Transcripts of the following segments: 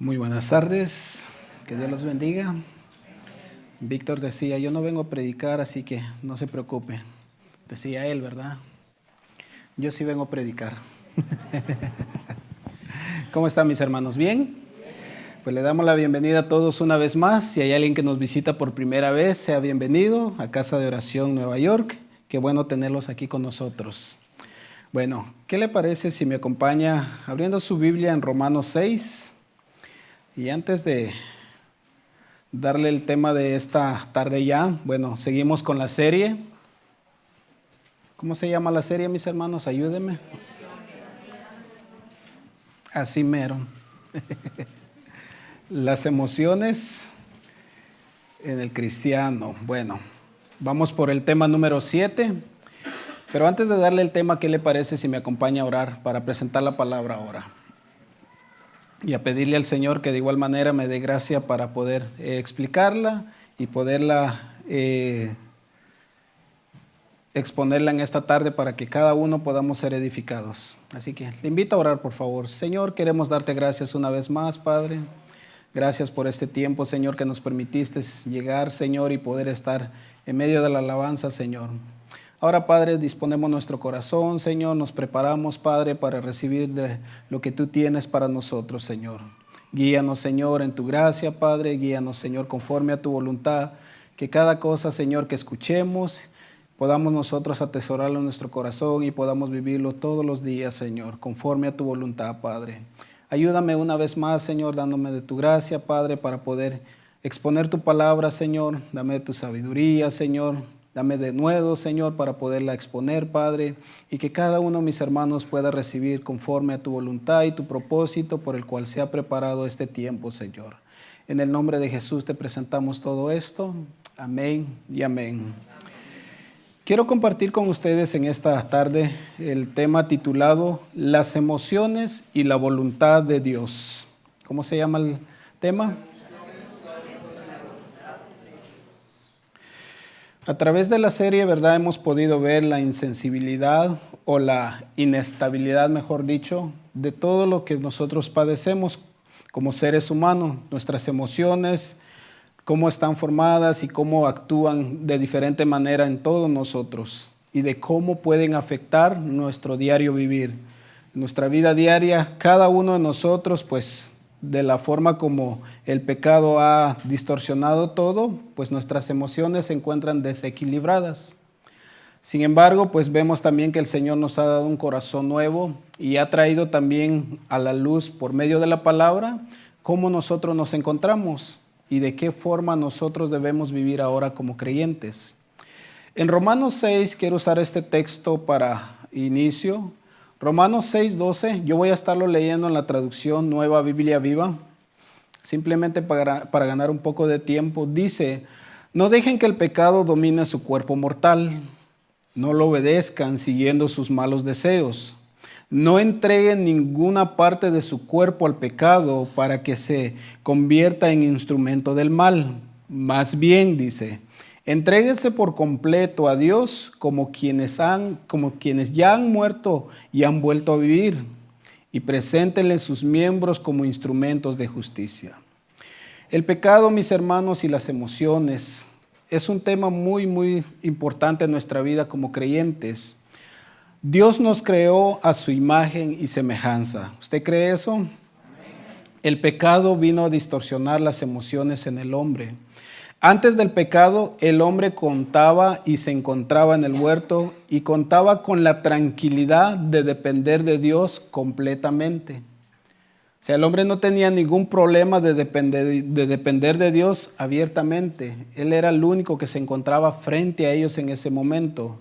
Muy buenas tardes, que Dios los bendiga. Víctor decía, yo no vengo a predicar, así que no se preocupe. Decía él, ¿verdad? Yo sí vengo a predicar. ¿Cómo están mis hermanos? ¿Bien? Pues le damos la bienvenida a todos una vez más. Si hay alguien que nos visita por primera vez, sea bienvenido a Casa de Oración Nueva York. Qué bueno tenerlos aquí con nosotros. Bueno, ¿qué le parece si me acompaña abriendo su Biblia en Romanos 6? Y antes de darle el tema de esta tarde ya, bueno, seguimos con la serie. ¿Cómo se llama la serie, mis hermanos? Ayúdenme. Así mero. Las emociones en el cristiano. Bueno, vamos por el tema número 7. Pero antes de darle el tema, ¿qué le parece si me acompaña a orar para presentar la palabra ahora? Y a pedirle al Señor que de igual manera me dé gracia para poder explicarla y poderla exponerla en esta tarde para que cada uno podamos ser edificados. Así que le invito a orar, por favor. Señor, queremos darte gracias una vez más, Padre. Gracias por este tiempo, Señor, que nos permitiste llegar, Señor, y poder estar en medio de la alabanza, Señor. Ahora, Padre, disponemos nuestro corazón, Señor, nos preparamos, Padre, para recibir de lo que tú tienes para nosotros, Señor. Guíanos, Señor, en tu gracia, Padre, guíanos, Señor, conforme a tu voluntad, que cada cosa, Señor, que escuchemos, podamos nosotros atesorarlo en nuestro corazón y podamos vivirlo todos los días, Señor, conforme a tu voluntad, Padre. Ayúdame una vez más, Señor, dándome de tu gracia, Padre, para poder exponer tu palabra, Señor. Dame de tu sabiduría, Señor. Dame de nuevo, Señor, para poderla exponer, Padre, y que cada uno de mis hermanos pueda recibir conforme a tu voluntad y tu propósito por el cual se ha preparado este tiempo, Señor. En el nombre de Jesús te presentamos todo esto. Amén y amén. Quiero compartir con ustedes en esta tarde el tema titulado Las emociones y la voluntad de Dios. ¿Cómo se llama el tema? A través de la serie, ¿verdad? Hemos podido ver la insensibilidad o la inestabilidad, mejor dicho, de todo lo que nosotros padecemos como seres humanos, nuestras emociones, cómo están formadas y cómo actúan de diferente manera en todos nosotros y de cómo pueden afectar nuestro diario vivir. Nuestra vida diaria, cada uno de nosotros, pues, de la forma como el pecado ha distorsionado todo, pues nuestras emociones se encuentran desequilibradas. Sin embargo, pues vemos también que el Señor nos ha dado un corazón nuevo y ha traído también a la luz por medio de la palabra cómo nosotros nos encontramos y de qué forma nosotros debemos vivir ahora como creyentes. En Romanos 6, quiero usar este texto para inicio. Romanos 6:12, yo voy a estarlo leyendo en la traducción Nueva Biblia Viva, simplemente para ganar un poco de tiempo. Dice, no dejen que el pecado domine su cuerpo mortal, no lo obedezcan siguiendo sus malos deseos, no entreguen ninguna parte de su cuerpo al pecado para que se convierta en instrumento del mal. Más bien, dice, entréguense por completo a Dios como quienes ya han muerto y han vuelto a vivir, y preséntenle sus miembros como instrumentos de justicia. El pecado, mis hermanos, y las emociones es un tema muy, muy importante en nuestra vida como creyentes. Dios nos creó a su imagen y semejanza. ¿Usted cree eso? Amén. El pecado vino a distorsionar las emociones en el hombre. Antes del pecado, el hombre contaba y se encontraba en el huerto y contaba con la tranquilidad de depender de Dios completamente. O sea, el hombre no tenía ningún problema de depender de Dios abiertamente. Él era el único que se encontraba frente a ellos en ese momento.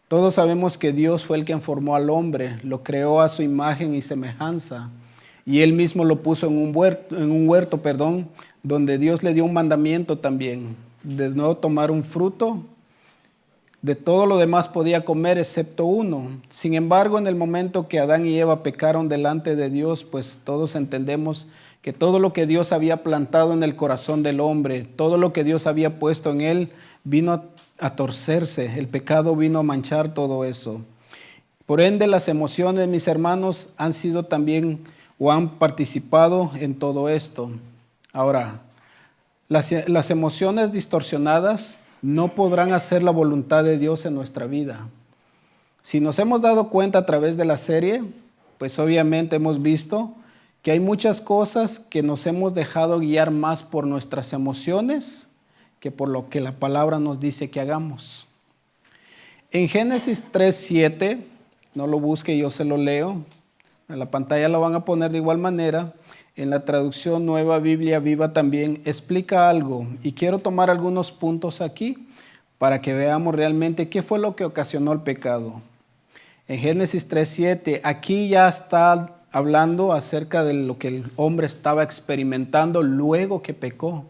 Todos sabemos que Dios fue el quien formó al hombre, lo creó a su imagen y semejanza. Y Él mismo lo puso en un huerto, donde Dios le dio un mandamiento también, de no tomar un fruto. De todo lo demás podía comer excepto uno. Sin embargo, en el momento que Adán y Eva pecaron delante de Dios, pues todos entendemos que todo lo que Dios había plantado en el corazón del hombre, todo lo que Dios había puesto en él, vino a torcerse. El pecado vino a manchar todo eso. Por ende, las emociones, mis hermanos, han sido también o han participado en todo esto. Ahora, las emociones distorsionadas no podrán hacer la voluntad de Dios en nuestra vida. Si nos hemos dado cuenta a través de la serie, pues obviamente hemos visto que hay muchas cosas que nos hemos dejado guiar más por nuestras emociones que por lo que la palabra nos dice que hagamos. En Génesis 3:7, no lo busque, yo se lo leo. En la pantalla lo van a poner de igual manera. En la traducción Nueva Biblia Viva también explica algo. Y quiero tomar algunos puntos aquí para que veamos realmente qué fue lo que ocasionó el pecado. En Génesis 3:7, aquí ya está hablando acerca de lo que el hombre estaba experimentando luego que pecó,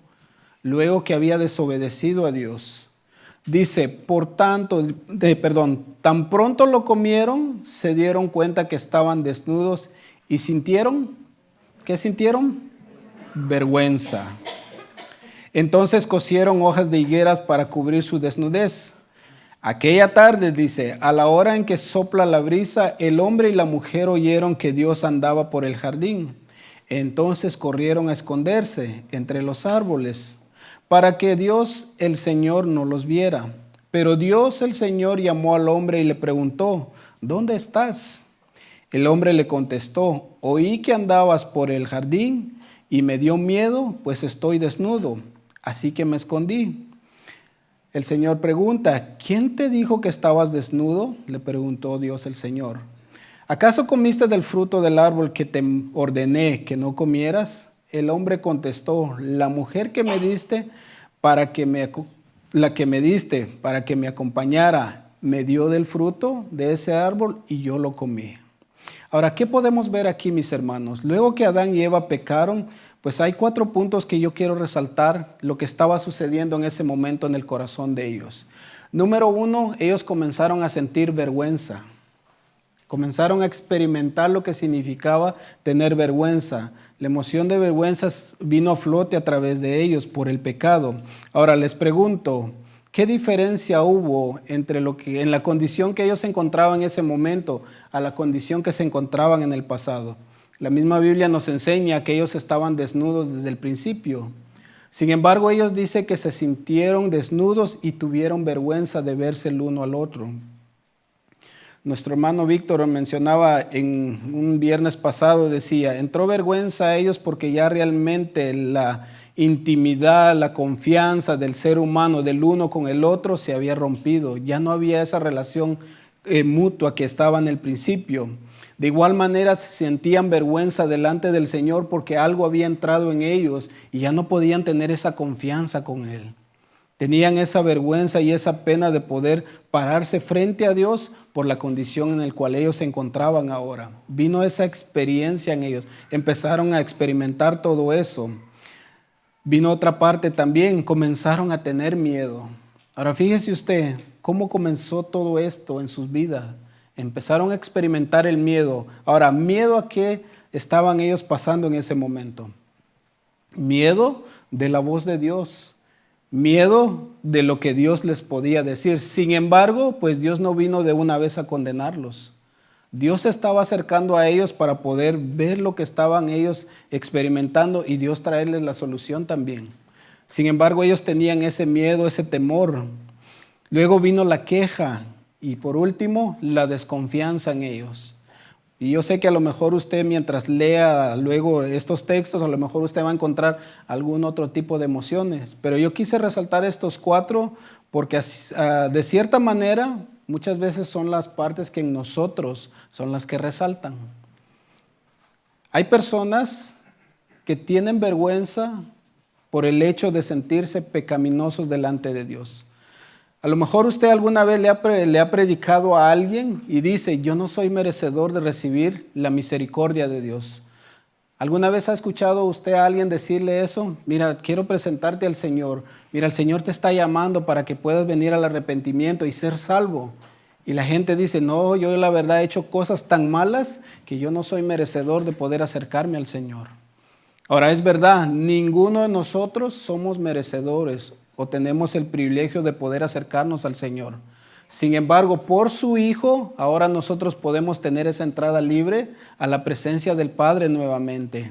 luego que había desobedecido a Dios. Dice, tan pronto lo comieron, se dieron cuenta que estaban desnudos y sintieron, ¿qué sintieron? Vergüenza. Entonces cosieron hojas de higueras para cubrir su desnudez. Aquella tarde, dice, a la hora en que sopla la brisa, el hombre y la mujer oyeron que Dios andaba por el jardín. Entonces corrieron a esconderse entre los árboles, para que Dios el Señor no los viera. Pero Dios el Señor llamó al hombre y le preguntó, ¿dónde estás? El hombre le contestó, oí que andabas por el jardín y me dio miedo, pues estoy desnudo, así que me escondí. El Señor pregunta, ¿quién te dijo que estabas desnudo? Le preguntó Dios el Señor. ¿Acaso comiste del fruto del árbol que te ordené que no comieras? El hombre contestó, la mujer que me diste para que me acompañara, me dio del fruto de ese árbol y yo lo comí. Ahora, ¿qué podemos ver aquí, mis hermanos? Luego que Adán y Eva pecaron, pues hay 4 puntos que yo quiero resaltar lo que estaba sucediendo en ese momento en el corazón de ellos. Número 1, ellos comenzaron a sentir vergüenza. Comenzaron a experimentar lo que significaba tener vergüenza. La emoción de vergüenza vino a flote a través de ellos por el pecado. Ahora les pregunto, ¿qué diferencia hubo entre en la condición que ellos se encontraban en ese momento a la condición que se encontraban en el pasado? La misma Biblia nos enseña que ellos estaban desnudos desde el principio. Sin embargo, ellos dicen que se sintieron desnudos y tuvieron vergüenza de verse el uno al otro. Nuestro hermano Víctor mencionaba en un viernes pasado, decía, entró vergüenza a ellos porque ya realmente la intimidad, la confianza del ser humano, del uno con el otro, se había rompido. Ya no había esa relación mutua que estaba en el principio. De igual manera se sentían vergüenza delante del Señor porque algo había entrado en ellos y ya no podían tener esa confianza con Él. Tenían esa vergüenza y esa pena de poder pararse frente a Dios por la condición en la cual ellos se encontraban ahora. Vino esa experiencia en ellos. Empezaron a experimentar todo eso. Vino otra parte también. Comenzaron a tener miedo. Ahora fíjese usted cómo comenzó todo esto en sus vidas. Empezaron a experimentar el miedo. Ahora, ¿miedo a qué estaban ellos pasando en ese momento? Miedo de la voz de Dios. Miedo de lo que Dios les podía decir. Sin embargo, pues Dios no vino de una vez a condenarlos. Dios se estaba acercando a ellos para poder ver lo que estaban ellos experimentando y Dios traerles la solución también. Sin embargo, ellos tenían ese miedo, ese temor. Luego vino la queja y por último, la desconfianza en ellos. Y yo sé que a lo mejor usted mientras lea luego estos textos, a lo mejor usted va a encontrar algún otro tipo de emociones. Pero yo quise resaltar estos 4 porque de cierta manera muchas veces son las partes que en nosotros son las que resaltan. Hay personas que tienen vergüenza por el hecho de sentirse pecaminosos delante de Dios. A lo mejor usted alguna vez le ha predicado a alguien y dice, yo no soy merecedor de recibir la misericordia de Dios. ¿Alguna vez ha escuchado usted a alguien decirle eso? Mira, quiero presentarte al Señor. Mira, el Señor te está llamando para que puedas venir al arrepentimiento y ser salvo. Y la gente dice, no, yo la verdad he hecho cosas tan malas que yo no soy merecedor de poder acercarme al Señor. Ahora, es verdad, ninguno de nosotros somos merecedores o tenemos el privilegio de poder acercarnos al Señor. Sin embargo, por su Hijo, ahora nosotros podemos tener esa entrada libre a la presencia del Padre nuevamente.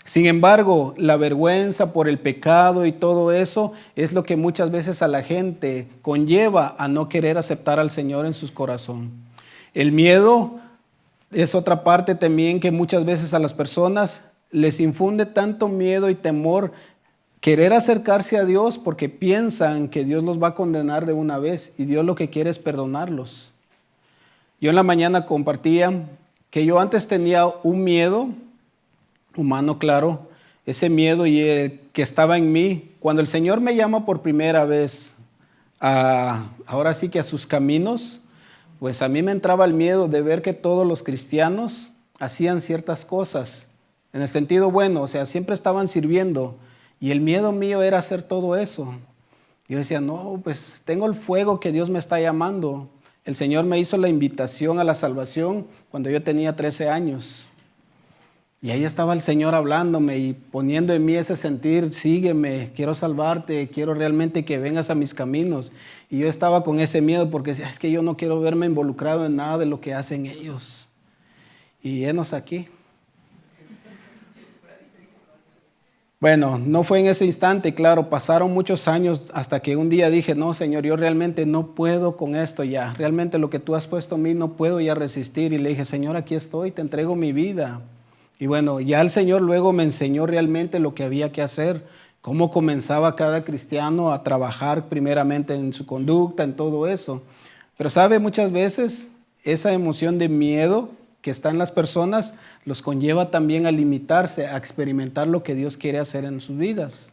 Sin embargo, la vergüenza por el pecado y todo eso es lo que muchas veces a la gente conlleva a no querer aceptar al Señor en su corazón. El miedo es otra parte también que muchas veces a las personas les infunde tanto miedo y temor querer acercarse a Dios porque piensan que Dios los va a condenar de una vez y Dios lo que quiere es perdonarlos. Yo en la mañana compartía que yo antes tenía un miedo humano, claro, ese miedo que estaba en mí. Cuando el Señor me llama por primera vez, ahora sí que a sus caminos, pues a mí me entraba el miedo de ver que todos los cristianos hacían ciertas cosas, en el sentido bueno, o sea, siempre estaban sirviendo. Y el miedo mío era hacer todo eso. Yo decía, no, pues tengo el fuego que Dios me está llamando. El Señor me hizo la invitación a la salvación cuando yo tenía 13 años. Y ahí estaba el Señor hablándome y poniendo en mí ese sentir, sígueme, quiero salvarte, quiero realmente que vengas a mis caminos. Y yo estaba con ese miedo porque decía, es que yo no quiero verme involucrado en nada de lo que hacen ellos. Y enos aquí. Bueno, no fue en ese instante, claro, pasaron muchos años hasta que un día dije, no, Señor, yo realmente no puedo con esto ya, realmente lo que tú has puesto en mí no puedo ya resistir. Y le dije, Señor, aquí estoy, te entrego mi vida. Y bueno, ya el Señor luego me enseñó realmente lo que había que hacer, cómo comenzaba cada cristiano a trabajar primeramente en su conducta, en todo eso. Pero sabe, muchas veces esa emoción de miedo que está en las personas los conlleva también a limitarse, a experimentar lo que Dios quiere hacer en sus vidas.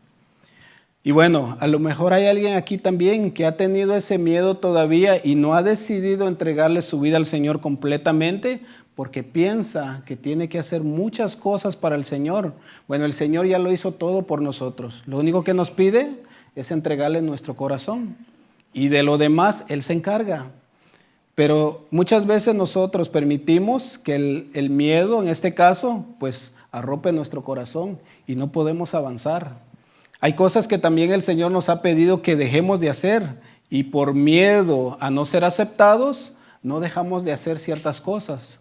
Y bueno, a lo mejor hay alguien aquí también que ha tenido ese miedo todavía y no ha decidido entregarle su vida al Señor completamente porque piensa que tiene que hacer muchas cosas para el Señor. Bueno, el Señor ya lo hizo todo por nosotros. Lo único que nos pide es entregarle nuestro corazón y de lo demás Él se encarga. Pero muchas veces nosotros permitimos que el miedo, en este caso, pues arrope nuestro corazón y no podemos avanzar. Hay cosas que también el Señor nos ha pedido que dejemos de hacer y por miedo a no ser aceptados, no dejamos de hacer ciertas cosas.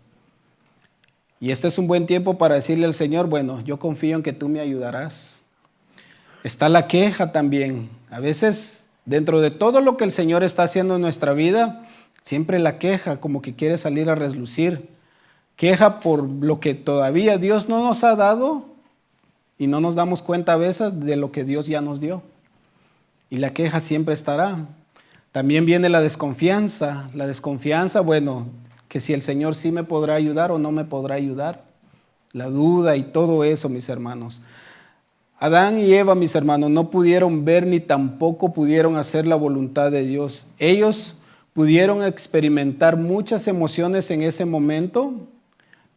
Y este es un buen tiempo para decirle al Señor, bueno, yo confío en que tú me ayudarás. Está la queja también. A veces, dentro de todo lo que el Señor está haciendo en nuestra vida, siempre la queja, como que quiere salir a relucir. Queja por lo que todavía Dios no nos ha dado y no nos damos cuenta a veces de lo que Dios ya nos dio. Y la queja siempre estará. También viene la desconfianza. La desconfianza, bueno, que si el Señor sí me podrá ayudar o no me podrá ayudar. La duda y todo eso, mis hermanos. Adán y Eva, mis hermanos, no pudieron ver ni tampoco pudieron hacer la voluntad de Dios. Ellos pudieron experimentar muchas emociones en ese momento,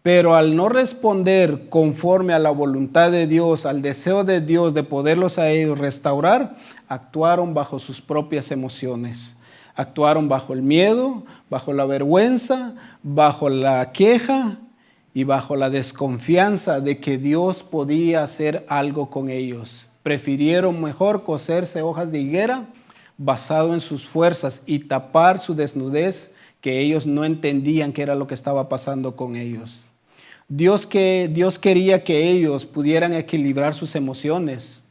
pero al no responder conforme a la voluntad de Dios, al deseo de Dios de poderlos a ellos restaurar, actuaron bajo sus propias emociones. Actuaron bajo el miedo, bajo la vergüenza, bajo la queja y bajo la desconfianza de que Dios podía hacer algo con ellos. Prefirieron mejor coserse hojas de higuera basado en sus fuerzas y tapar su desnudez, que ellos no entendían qué era lo que estaba pasando con ellos. Dios quería que ellos pudieran equilibrar sus emociones.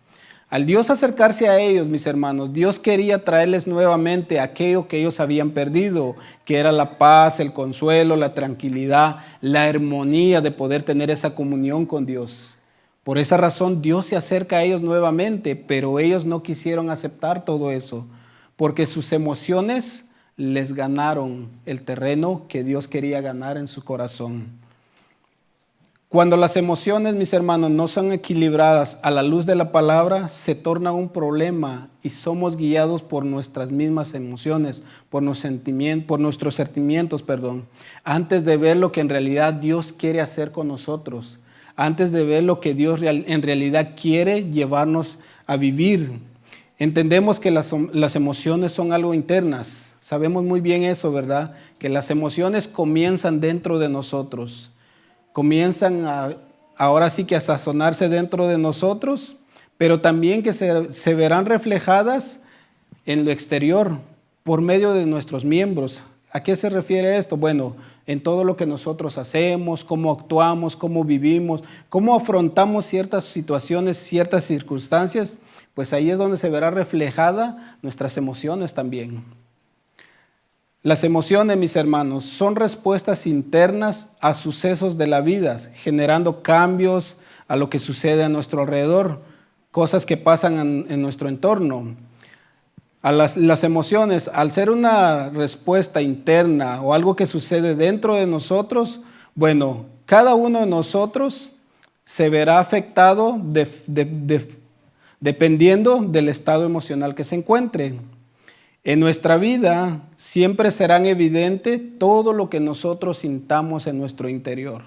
Al Dios acercarse a ellos, mis hermanos, Dios quería traerles nuevamente aquello que ellos habían perdido, que era la paz, el consuelo, la tranquilidad, la armonía de poder tener esa comunión con Dios. Por esa razón Dios se acerca a ellos nuevamente, pero ellos no quisieron aceptar todo eso, porque sus emociones les ganaron el terreno que Dios quería ganar en su corazón. Cuando las emociones, mis hermanos, no son equilibradas a la luz de la palabra, se torna un problema y somos guiados por nuestras mismas emociones, por nuestros sentimientos, antes de ver lo que en realidad Dios quiere hacer con nosotros, antes de ver lo que Dios en realidad quiere llevarnos a vivir. Entendemos que las emociones son algo internas. Sabemos muy bien eso, ¿verdad? Que las emociones comienzan dentro de nosotros. Comienzan ahora sí que a sazonarse dentro de nosotros, pero también que se verán reflejadas en lo exterior, por medio de nuestros miembros. ¿A qué se refiere esto? Bueno, en todo lo que nosotros hacemos, cómo actuamos, cómo vivimos, cómo afrontamos ciertas situaciones, ciertas circunstancias, pues ahí es donde se verá reflejada nuestras emociones también. Las emociones, mis hermanos, son respuestas internas a sucesos de la vida, generando cambios a lo que sucede a nuestro alrededor, cosas que pasan en nuestro entorno. Las emociones, al ser una respuesta interna o algo que sucede dentro de nosotros, bueno, cada uno de nosotros se verá afectado dependiendo del estado emocional que se encuentre. En nuestra vida siempre serán evidentes todo lo que nosotros sintamos en nuestro interior,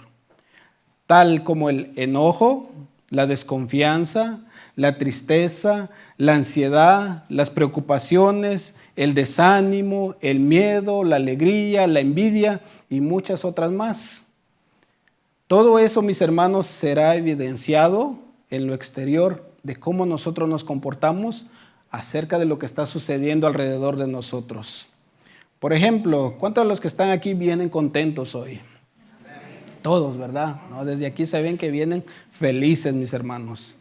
tal como el enojo, la desconfianza, la tristeza, la ansiedad, las preocupaciones, el desánimo, el miedo, la alegría, la envidia y muchas otras más. Todo eso, mis hermanos, será evidenciado en lo exterior de cómo nosotros nos comportamos acerca de lo que está sucediendo alrededor de nosotros. Por ejemplo, ¿cuántos de los que están aquí vienen contentos hoy? Todos, ¿verdad? ¿No? Desde aquí se ven que vienen felices, mis hermanos.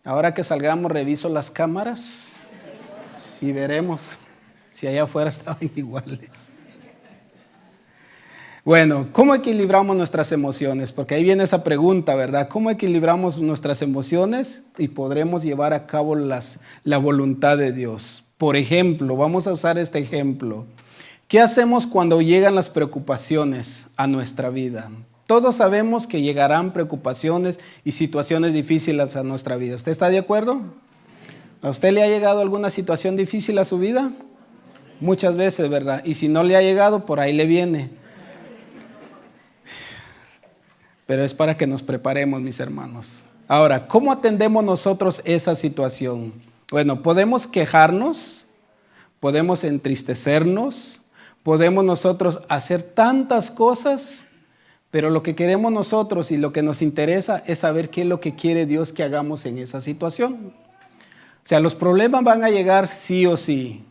Ahora que salgamos, reviso las cámaras y veremos si allá afuera estaban iguales. Bueno, ¿cómo equilibramos nuestras emociones? Porque ahí viene esa pregunta, ¿verdad? ¿Cómo equilibramos nuestras emociones y podremos llevar a cabo la voluntad de Dios? Por ejemplo, vamos a usar este ejemplo. ¿Qué hacemos cuando llegan las preocupaciones a nuestra vida? Todos sabemos que llegarán preocupaciones y situaciones difíciles a nuestra vida. ¿Usted está de acuerdo? ¿A usted le ha llegado alguna situación difícil a su vida? Muchas veces, ¿verdad? Y si no le ha llegado, por ahí le viene. Pero es para que nos preparemos, mis hermanos. Ahora, ¿cómo atendemos nosotros esa situación? Bueno, podemos quejarnos, podemos entristecernos, podemos nosotros hacer tantas cosas, pero lo que queremos nosotros y lo que nos interesa es saber qué es lo que quiere Dios que hagamos en esa situación. O sea, los problemas van a llegar sí o sí.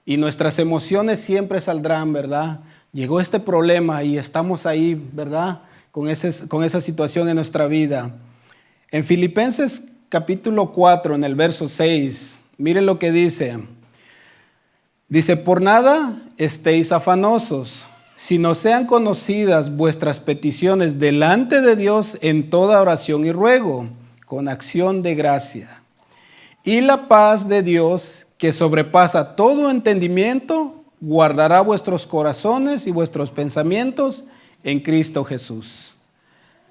Y nuestras emociones siempre saldrán, ¿verdad? Llegó este problema y estamos ahí, ¿verdad? Con esa situación en nuestra vida. En Filipenses capítulo 4, en el verso 6, miren lo que dice. Dice, por nada estéis afanosos, sino sean conocidas vuestras peticiones delante de Dios en toda oración y ruego, con acción de gracia. Y la paz de Dios, que sobrepasa todo entendimiento, guardará vuestros corazones y vuestros pensamientos en Cristo Jesús.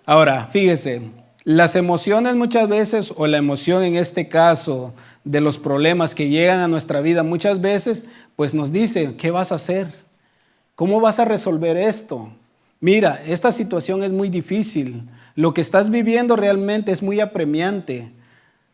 Ahora, fíjese, las emociones muchas veces, o la emoción en este caso de los problemas que llegan a nuestra vida muchas veces, pues nos dice, ¿qué vas a hacer? ¿Cómo vas a resolver esto? Mira, esta situación es muy difícil. Lo que estás viviendo realmente es muy apremiante.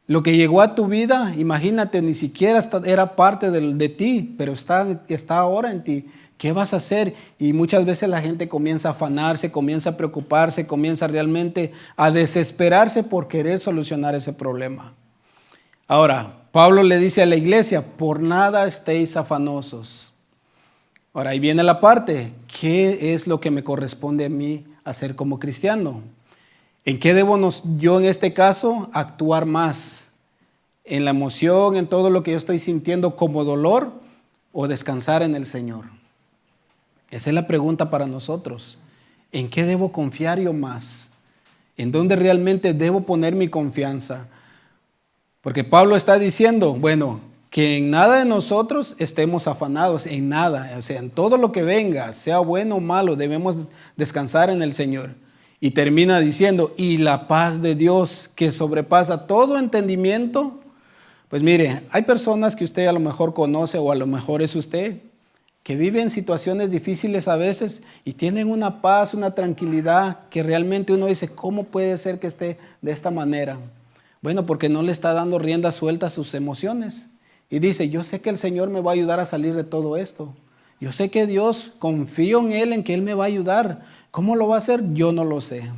Lo que llegó a tu vida, imagínate, ni siquiera era parte de ti, pero está ahora en ti. ¿Qué vas a hacer? Y muchas veces la gente comienza a afanarse, comienza a preocuparse, comienza realmente a desesperarse por querer solucionar ese problema. Ahora, Pablo le dice a la iglesia, por nada estéis afanosos. Ahora, ahí viene la parte, ¿qué es lo que me corresponde a mí hacer como cristiano? ¿En qué debo yo en este caso actuar más? ¿En la emoción, en todo lo que yo estoy sintiendo como dolor o descansar en el Señor? Esa es la pregunta para nosotros. ¿En qué debo confiar yo más? ¿En dónde realmente debo poner mi confianza? Porque Pablo está diciendo, bueno, que en nada de nosotros estemos afanados, en nada, o sea, en todo lo que venga, sea bueno o malo, debemos descansar en el Señor. Y termina diciendo, y la paz de Dios que sobrepasa todo entendimiento. Pues mire, hay personas que usted a lo mejor conoce o a lo mejor es usted, que viven situaciones difíciles a veces y tienen una paz, una tranquilidad que realmente uno dice, ¿cómo puede ser que esté de esta manera? Bueno, porque no le está dando rienda suelta a sus emociones. Y dice, yo sé que el Señor me va a ayudar a salir de todo esto. Yo sé que Dios, confío en Él, en que Él me va a ayudar. ¿Cómo lo va a hacer? Yo no lo sé.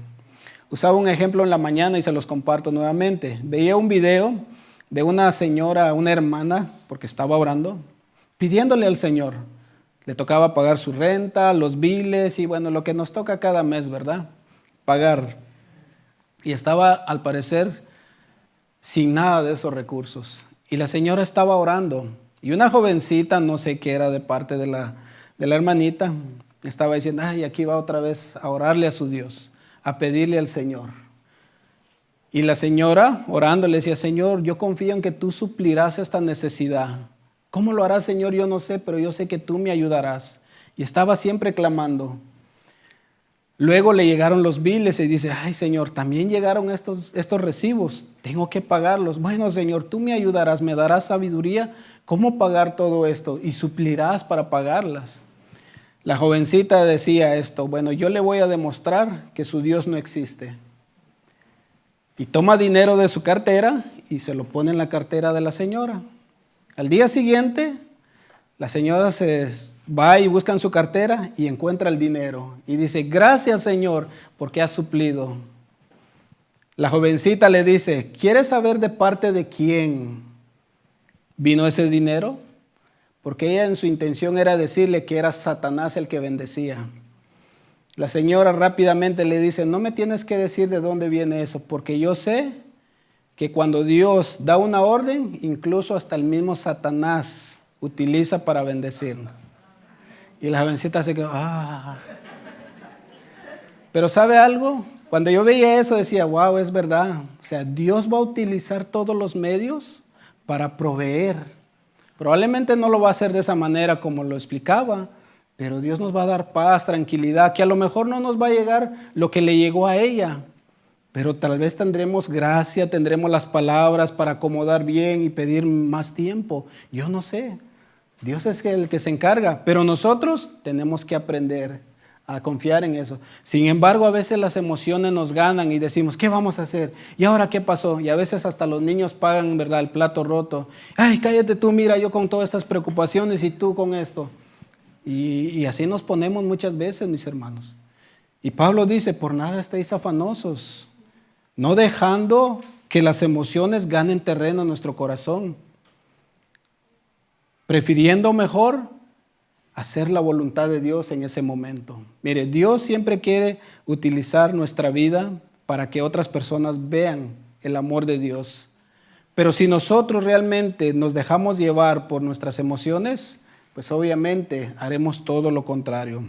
Usaba un ejemplo en la mañana y se los comparto nuevamente. Veía un video de una señora, una hermana, porque estaba orando, pidiéndole al Señor. Le tocaba pagar su renta, los biles y bueno, lo que nos toca cada mes, ¿verdad? Pagar. Y estaba, al parecer, sin nada de esos recursos. Y la señora estaba orando. Y una jovencita, no sé qué era de parte de la hermanita, estaba diciendo, ay, aquí va otra vez a orarle a su Dios, a pedirle al Señor. Y la señora, orando, le decía, Señor, yo confío en que tú suplirás esta necesidad. ¿Cómo lo harás, Señor? Yo no sé, pero yo sé que tú me ayudarás. Y estaba siempre clamando. Luego le llegaron los biles y dice, ay, Señor, también llegaron estos recibos, tengo que pagarlos. Bueno, Señor, tú me ayudarás, me darás sabiduría, cómo pagar todo esto y suplirás para pagarlas. La jovencita decía esto, bueno, yo le voy a demostrar que su Dios no existe. Y toma dinero de su cartera y se lo pone en la cartera de la señora. Al día siguiente, la señora se va y busca en su cartera y encuentra el dinero. Y dice, gracias, Señor, porque has suplido. La jovencita le dice, ¿quieres saber de parte de quién vino ese dinero? Porque ella en su intención era decirle que era Satanás el que bendecía. La señora rápidamente le dice, no me tienes que decir de dónde viene eso, porque yo sé que cuando Dios da una orden, incluso hasta el mismo Satanás utiliza para bendecirnos. Y la jovencita se quedó, Pero ¿sabe algo? Cuando yo veía eso decía, wow, es verdad. O sea, Dios va a utilizar todos los medios para proveer. Probablemente no lo va a hacer de esa manera como lo explicaba, pero Dios nos va a dar paz, tranquilidad, que a lo mejor no nos va a llegar lo que le llegó a ella, pero tal vez tendremos gracia, tendremos las palabras para acomodar bien y pedir más tiempo. Yo no sé. Dios es el que se encarga, pero nosotros tenemos que aprender a confiar en eso. Sin embargo, a veces las emociones nos ganan y decimos, ¿qué vamos a hacer? ¿Y ahora qué pasó? Y a veces hasta los niños pagan, ¿verdad?, el plato roto. Ay, cállate tú, mira, yo con todas estas preocupaciones y tú con esto. Y así nos ponemos muchas veces, mis hermanos. Y Pablo dice, por nada estéis afanosos, no dejando que las emociones ganen terreno en nuestro corazón, prefiriendo mejor hacer la voluntad de Dios en ese momento. Mire, Dios siempre quiere utilizar nuestra vida para que otras personas vean el amor de Dios. Pero si nosotros realmente nos dejamos llevar por nuestras emociones, pues obviamente haremos todo lo contrario.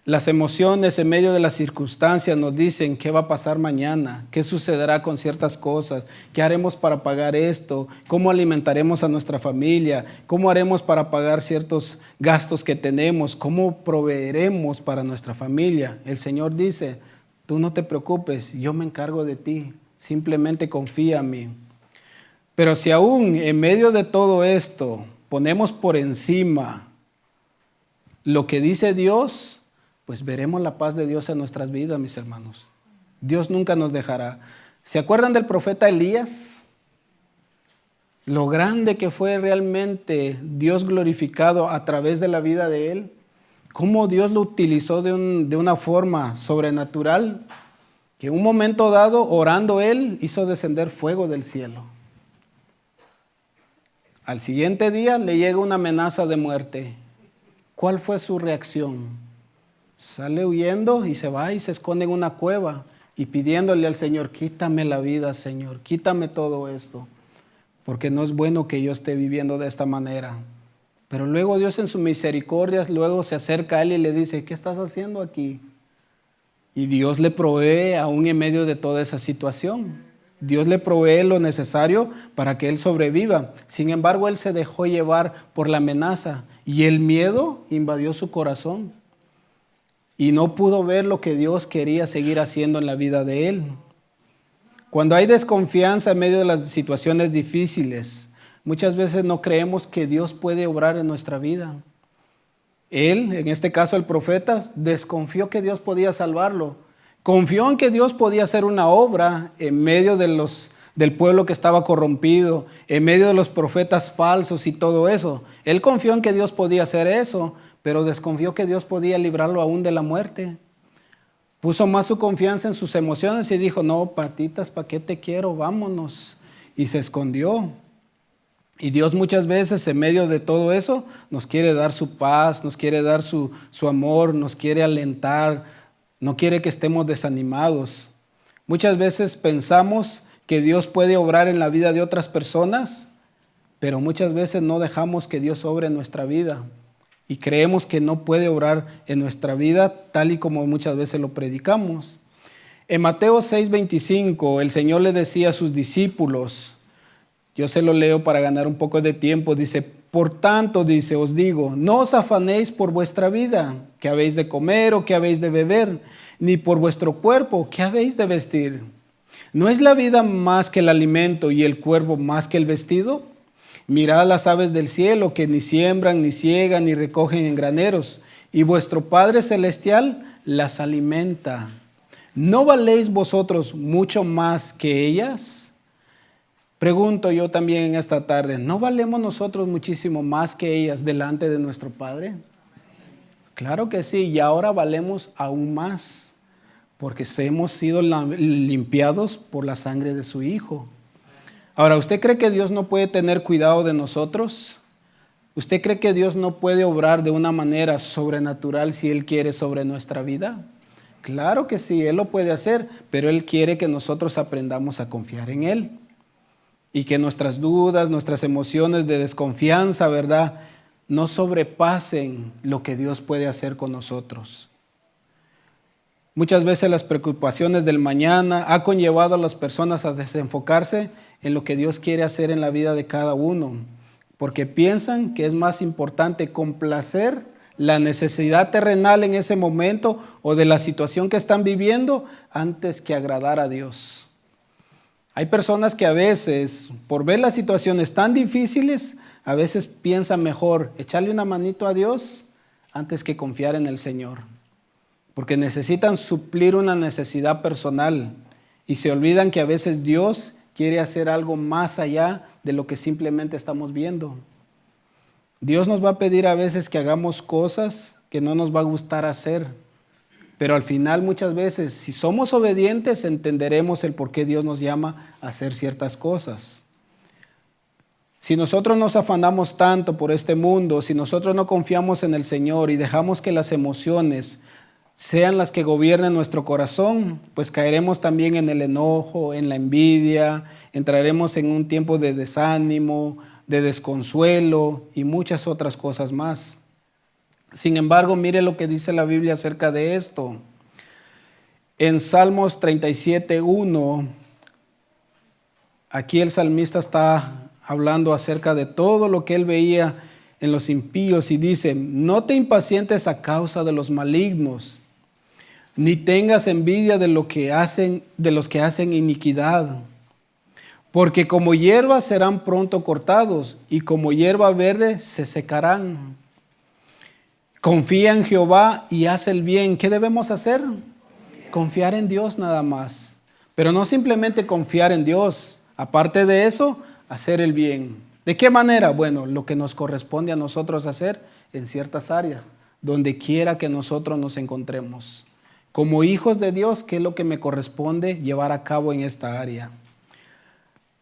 Las emociones en medio de las circunstancias nos dicen qué va a pasar mañana, qué sucederá con ciertas cosas, qué haremos para pagar esto, cómo alimentaremos a nuestra familia, cómo haremos para pagar ciertos gastos que tenemos, cómo proveeremos para nuestra familia. El Señor dice, tú no te preocupes, yo me encargo de ti, simplemente confía en mí. Pero si aún en medio de todo esto ponemos por encima lo que dice Dios, pues veremos la paz de Dios en nuestras vidas, mis hermanos. Dios nunca nos dejará. ¿Se acuerdan del profeta Elías? Lo grande que fue realmente Dios glorificado a través de la vida de él. Cómo Dios lo utilizó de una forma sobrenatural, que en un momento dado, orando él, hizo descender fuego del cielo. Al siguiente día le llega una amenaza de muerte. ¿Cuál fue su reacción? Sale huyendo y se va y se esconde en una cueva y pidiéndole al Señor, quítame la vida, Señor, quítame todo esto, porque no es bueno que yo esté viviendo de esta manera. Pero luego Dios en su misericordia, luego se acerca a él y le dice, ¿qué estás haciendo aquí? Y Dios le provee aún en medio de toda esa situación. Dios le provee lo necesario para que él sobreviva. Sin embargo, él se dejó llevar por la amenaza y el miedo invadió su corazón. Y no pudo ver lo que Dios quería seguir haciendo en la vida de él. Cuando hay desconfianza en medio de las situaciones difíciles, muchas veces no creemos que Dios puede obrar en nuestra vida. Él, en este caso el profeta, desconfió que Dios podía salvarlo. Confió en que Dios podía hacer una obra en medio del pueblo que estaba corrompido, en medio de los profetas falsos y todo eso. Él confió en que Dios podía hacer eso, pero desconfió que Dios podía librarlo aún de la muerte. Puso más su confianza en sus emociones y dijo, no, patitas, ¿para qué te quiero? Vámonos. Y se escondió. Y Dios muchas veces en medio de todo eso nos quiere dar su paz, nos quiere dar su amor, nos quiere alentar, no quiere que estemos desanimados. Muchas veces pensamos que Dios puede obrar en la vida de otras personas, pero muchas veces no dejamos que Dios obre en nuestra vida y creemos que no puede obrar en nuestra vida tal y como muchas veces lo predicamos. En Mateo 6:25 el Señor le decía a sus discípulos, yo se lo leo para ganar un poco de tiempo, dice, por tanto, dice, os digo, no os afanéis por vuestra vida, qué habéis de comer o qué habéis de beber, ni por vuestro cuerpo, qué habéis de vestir. ¿No es la vida más que el alimento y el cuerpo más que el vestido? Mirad las aves del cielo que ni siembran, ni ciegan, ni recogen en graneros, y vuestro Padre Celestial las alimenta. ¿No valéis vosotros mucho más que ellas? Pregunto yo también en esta tarde, ¿no valemos nosotros muchísimo más que ellas delante de nuestro Padre? Claro que sí, y ahora valemos aún más, porque hemos sido limpiados por la sangre de su Hijo. Ahora, ¿usted cree que Dios no puede tener cuidado de nosotros? ¿Usted cree que Dios no puede obrar de una manera sobrenatural si Él quiere sobre nuestra vida? Claro que sí, Él lo puede hacer, pero Él quiere que nosotros aprendamos a confiar en Él. Y que nuestras dudas, nuestras emociones de desconfianza, ¿verdad?, no sobrepasen lo que Dios puede hacer con nosotros. Muchas veces las preocupaciones del mañana han conllevado a las personas a desenfocarse en lo que Dios quiere hacer en la vida de cada uno, porque piensan que es más importante complacer la necesidad terrenal en ese momento o de la situación que están viviendo antes que agradar a Dios. Hay personas que a veces, por ver las situaciones tan difíciles, a veces piensan mejor echarle una manito a Dios antes que confiar en el Señor. Porque necesitan suplir una necesidad personal y se olvidan que a veces Dios quiere hacer algo más allá de lo que simplemente estamos viendo. Dios nos va a pedir a veces que hagamos cosas que no nos va a gustar hacer. Pero al final muchas veces, si somos obedientes, entenderemos el por qué Dios nos llama a hacer ciertas cosas. Si nosotros nos afanamos tanto por este mundo, si nosotros no confiamos en el Señor y dejamos que las emociones sean las que gobiernen nuestro corazón, pues caeremos también en el enojo, en la envidia, entraremos en un tiempo de desánimo, de desconsuelo y muchas otras cosas más. Sin embargo, mire lo que dice la Biblia acerca de esto. En Salmos 37:1, aquí el salmista está hablando acerca de todo lo que él veía en los impíos y dice, no te impacientes a causa de los malignos, ni tengas envidia de los que hacen iniquidad, porque como hierba serán pronto cortados y como hierba verde se secarán. Confía en Jehová y haz el bien. ¿Qué debemos hacer? Confiar en Dios nada más. Pero no simplemente confiar en Dios. Aparte de eso, hacer el bien. ¿De qué manera? Bueno, lo que nos corresponde a nosotros hacer en ciertas áreas, donde quiera que nosotros nos encontremos. Como hijos de Dios, ¿qué es lo que me corresponde llevar a cabo en esta área?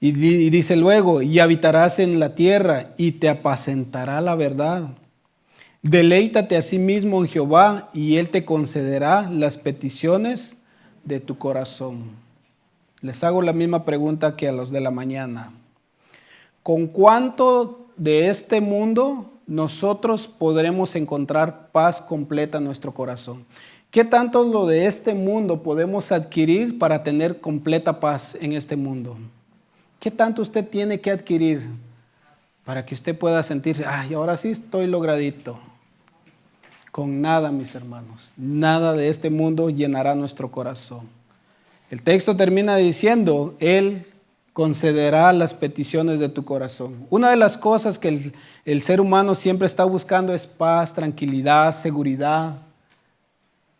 Y dice luego, y habitarás en la tierra y te apacentará la verdad. Deleítate a sí mismo en Jehová y Él te concederá las peticiones de tu corazón. Les hago la misma pregunta que a los de la mañana. ¿Con cuánto de este mundo nosotros podremos encontrar paz completa en nuestro corazón? ¿Qué tanto lo de este mundo podemos adquirir para tener completa paz en este mundo? ¿Qué tanto usted tiene que adquirir para que usted pueda sentirse, ay, ahora sí estoy logradito? Con nada, mis hermanos, nada de este mundo llenará nuestro corazón. El texto termina diciendo, Él concederá las peticiones de tu corazón. Una de las cosas que el ser humano siempre está buscando es paz, tranquilidad, seguridad.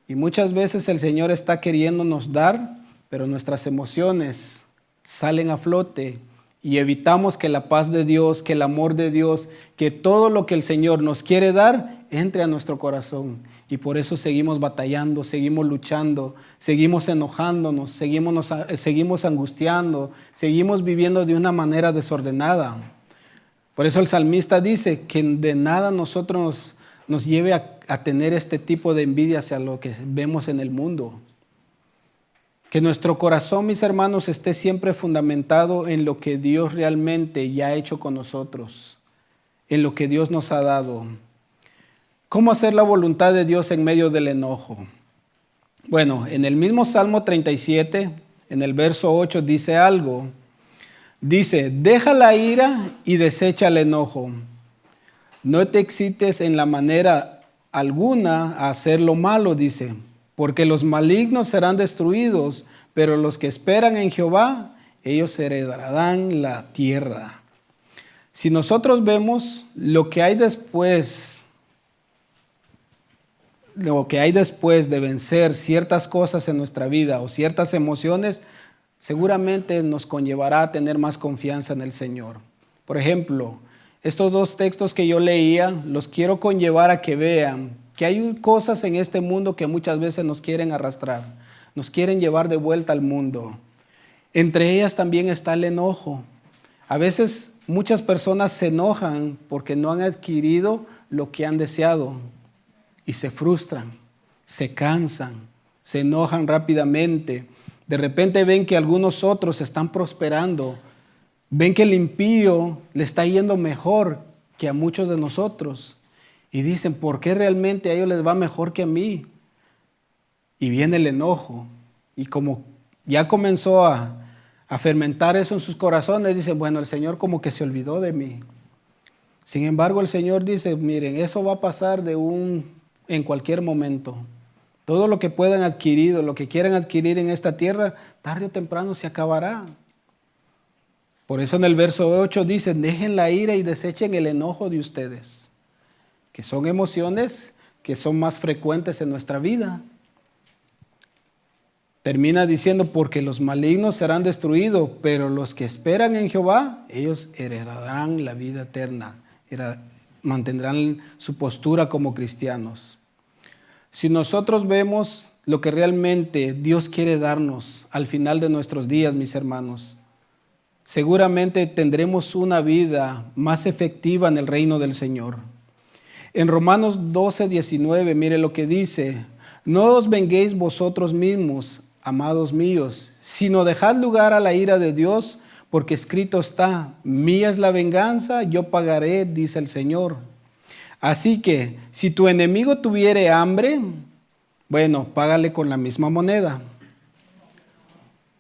Y muchas veces el Señor está queriéndonos dar, pero nuestras emociones salen a flote y evitamos que la paz de Dios, que el amor de Dios, que todo lo que el Señor nos quiere dar, entre a nuestro corazón. Y por eso seguimos batallando, seguimos luchando, seguimos enojándonos, seguimos angustiando, seguimos viviendo de una manera desordenada. Por eso el salmista dice que de nada nosotros nos lleve a tener este tipo de envidia hacia lo que vemos en el mundo. Que nuestro corazón, mis hermanos, esté siempre fundamentado en lo que Dios realmente ya ha hecho con nosotros, en lo que Dios nos ha dado. ¿Cómo hacer la voluntad de Dios en medio del enojo? Bueno, en el mismo Salmo 37, en el verso 8, dice algo. Dice, deja la ira y desecha el enojo. No te excites en la manera alguna a hacer lo malo, dice, porque los malignos serán destruidos, pero los que esperan en Jehová, ellos heredarán la tierra. Si nosotros vemos lo que hay después de vencer ciertas cosas en nuestra vida o ciertas emociones, seguramente nos conllevará a tener más confianza en el Señor. Por ejemplo, estos dos textos que yo leía, los quiero conllevar a que vean que hay cosas en este mundo que muchas veces nos quieren arrastrar, nos quieren llevar de vuelta al mundo. Entre ellas también está el enojo. A veces muchas personas se enojan porque no han adquirido lo que han deseado y se frustran, se cansan, se enojan rápidamente. De repente ven que algunos otros están prosperando, ven que el impío le está yendo mejor que a muchos de nosotros y dicen, ¿por qué realmente a ellos les va mejor que a mí? Y viene el enojo y como ya comenzó a fermentar eso en sus corazones, dicen, bueno, el Señor como que se olvidó de mí. Sin embargo, el Señor dice, miren, eso va a pasar en cualquier momento. Todo lo que puedan adquirir, lo que quieran adquirir en esta tierra, tarde o temprano se acabará. Por eso en el verso 8 dice, dejen la ira y desechen el enojo de ustedes, que son emociones que son más frecuentes en nuestra vida. Termina diciendo, porque los malignos serán destruidos, pero los que esperan en Jehová, ellos heredarán la vida eterna, mantendrán su postura como cristianos. Si nosotros vemos lo que realmente Dios quiere darnos al final de nuestros días, mis hermanos, seguramente tendremos una vida más efectiva en el reino del Señor. En Romanos 12:19, mire lo que dice, no os venguéis vosotros mismos, amados míos, sino dejad lugar a la ira de Dios, porque escrito está, mía es la venganza, yo pagaré, dice el Señor. Así que, si tu enemigo tuviere hambre, bueno, págale con la misma moneda.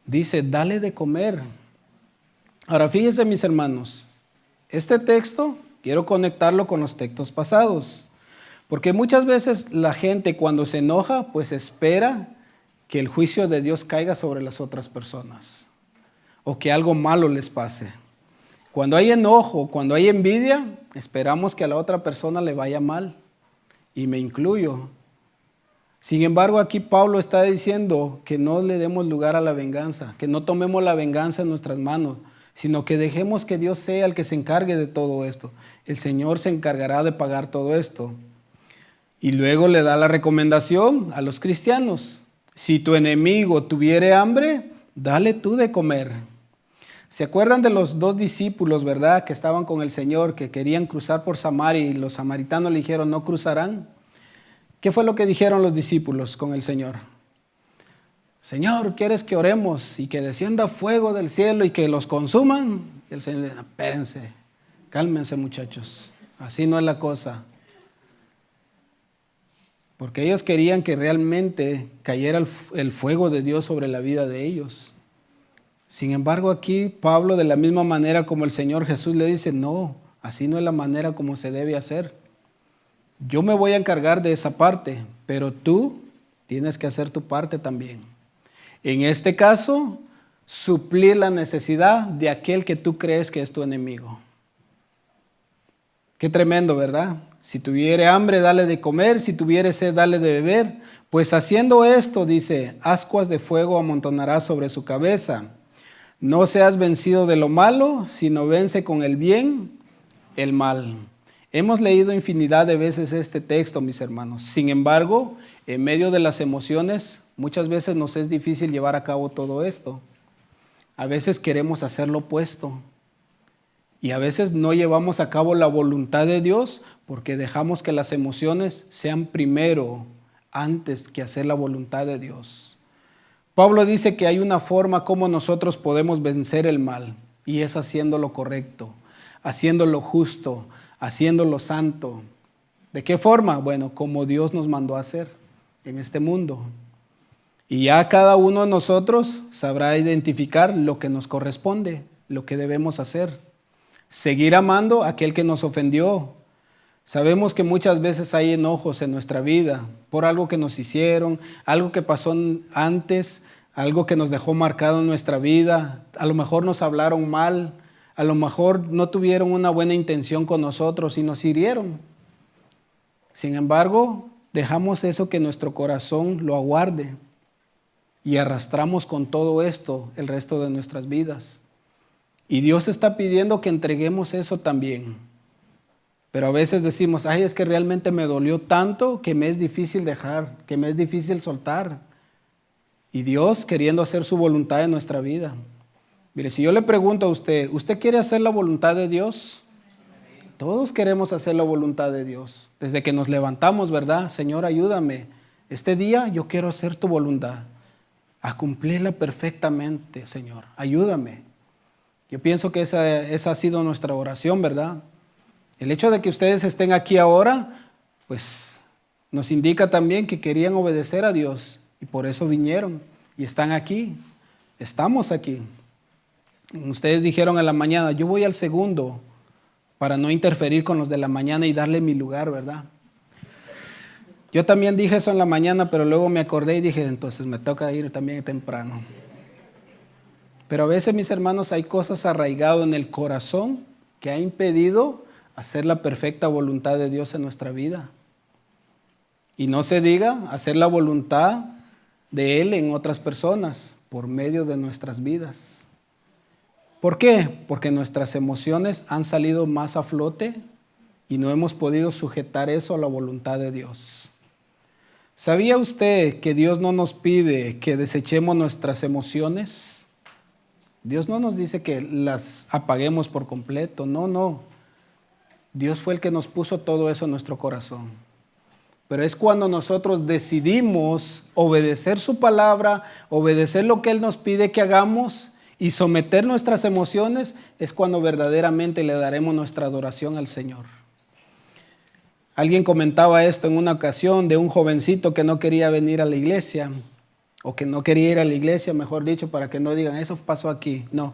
Dice, dale de comer. Ahora, fíjense, mis hermanos, este texto quiero conectarlo con los textos pasados, porque muchas veces la gente cuando se enoja, pues espera que el juicio de Dios caiga sobre las otras personas o que algo malo les pase. Cuando hay enojo, cuando hay envidia, esperamos que a la otra persona le vaya mal, y me incluyo. Sin embargo, aquí Pablo está diciendo que no le demos lugar a la venganza, que no tomemos la venganza en nuestras manos, sino que dejemos que Dios sea el que se encargue de todo esto. El Señor se encargará de pagar todo esto. Y luego le da la recomendación a los cristianos. Si tu enemigo tuviere hambre, dale tú de comer. ¿Se acuerdan de los dos discípulos, verdad, que estaban con el Señor, que querían cruzar por Samaria y los samaritanos le dijeron, no cruzarán? ¿Qué fue lo que dijeron los discípulos con el Señor? Señor, ¿quieres que oremos y que descienda fuego del cielo y que los consuman? Y el Señor le dice, espérense, cálmense muchachos, así no es la cosa. Porque ellos querían que realmente cayera el fuego de Dios sobre la vida de ellos. Sin embargo, aquí Pablo, de la misma manera como el Señor Jesús, le dice, no, así no es la manera como se debe hacer. Yo me voy a encargar de esa parte, pero tú tienes que hacer tu parte también. En este caso, suplir la necesidad de aquel que tú crees que es tu enemigo. Qué tremendo, ¿verdad? Si tuviere hambre, dale de comer, si tuviere sed, dale de beber. Pues haciendo esto, dice, ascuas de fuego amontonarás sobre su cabeza. No seas vencido de lo malo, sino vence con el bien el mal. Hemos leído infinidad de veces este texto, mis hermanos. Sin embargo, en medio de las emociones, muchas veces nos es difícil llevar a cabo todo esto. A veces queremos hacer lo opuesto. Y a veces no llevamos a cabo la voluntad de Dios porque dejamos que las emociones sean primero antes que hacer la voluntad de Dios. Pablo dice que hay una forma como nosotros podemos vencer el mal, y es haciendo lo correcto, haciendo lo justo, haciendo lo santo. ¿De qué forma? Bueno, como Dios nos mandó a hacer en este mundo. Y ya cada uno de nosotros sabrá identificar lo que nos corresponde, lo que debemos hacer. Seguir amando a aquel que nos ofendió. Sabemos que muchas veces hay enojos en nuestra vida por algo que nos hicieron, algo que pasó antes, algo que nos dejó marcado en nuestra vida. A lo mejor nos hablaron mal, a lo mejor no tuvieron una buena intención con nosotros y nos hirieron. Sin embargo, dejamos eso que nuestro corazón lo aguarde y arrastramos con todo esto el resto de nuestras vidas. Y Dios está pidiendo que entreguemos eso también. Pero a veces decimos, ay, es que realmente me dolió tanto que me es difícil dejar, que me es difícil soltar. Y Dios queriendo hacer su voluntad en nuestra vida. Mire, si yo le pregunto a usted, ¿usted quiere hacer la voluntad de Dios? Todos queremos hacer la voluntad de Dios. Desde que nos levantamos, ¿verdad? Señor, ayúdame. Este día yo quiero hacer tu voluntad, a cumplirla perfectamente, Señor. Ayúdame. Yo pienso que esa ha sido nuestra oración, ¿verdad? El hecho de que ustedes estén aquí ahora, pues nos indica también que querían obedecer a Dios y por eso vinieron y están aquí. Estamos aquí. Ustedes dijeron en la mañana, yo voy al segundo para no interferir con los de la mañana y darle mi lugar, ¿verdad? Yo también dije eso en la mañana, pero luego me acordé y dije, entonces me toca ir también temprano. Pero a veces, mis hermanos, hay cosas arraigadas en el corazón que ha impedido hacer la perfecta voluntad de Dios en nuestra vida. Y no se diga hacer la voluntad de Él en otras personas por medio de nuestras vidas. ¿Por qué? Porque nuestras emociones han salido más a flote y no hemos podido sujetar eso a la voluntad de Dios. ¿Sabía usted que Dios no nos pide que desechemos nuestras emociones? Dios no nos dice que las apaguemos por completo, no. Dios fue el que nos puso todo eso en nuestro corazón. Pero es cuando nosotros decidimos obedecer su palabra, obedecer lo que Él nos pide que hagamos y someter nuestras emociones, es cuando verdaderamente le daremos nuestra adoración al Señor. Alguien comentaba esto en una ocasión de un jovencito que no quería venir a la iglesia, o que no quería ir a la iglesia, mejor dicho, para que no digan, eso pasó aquí. No.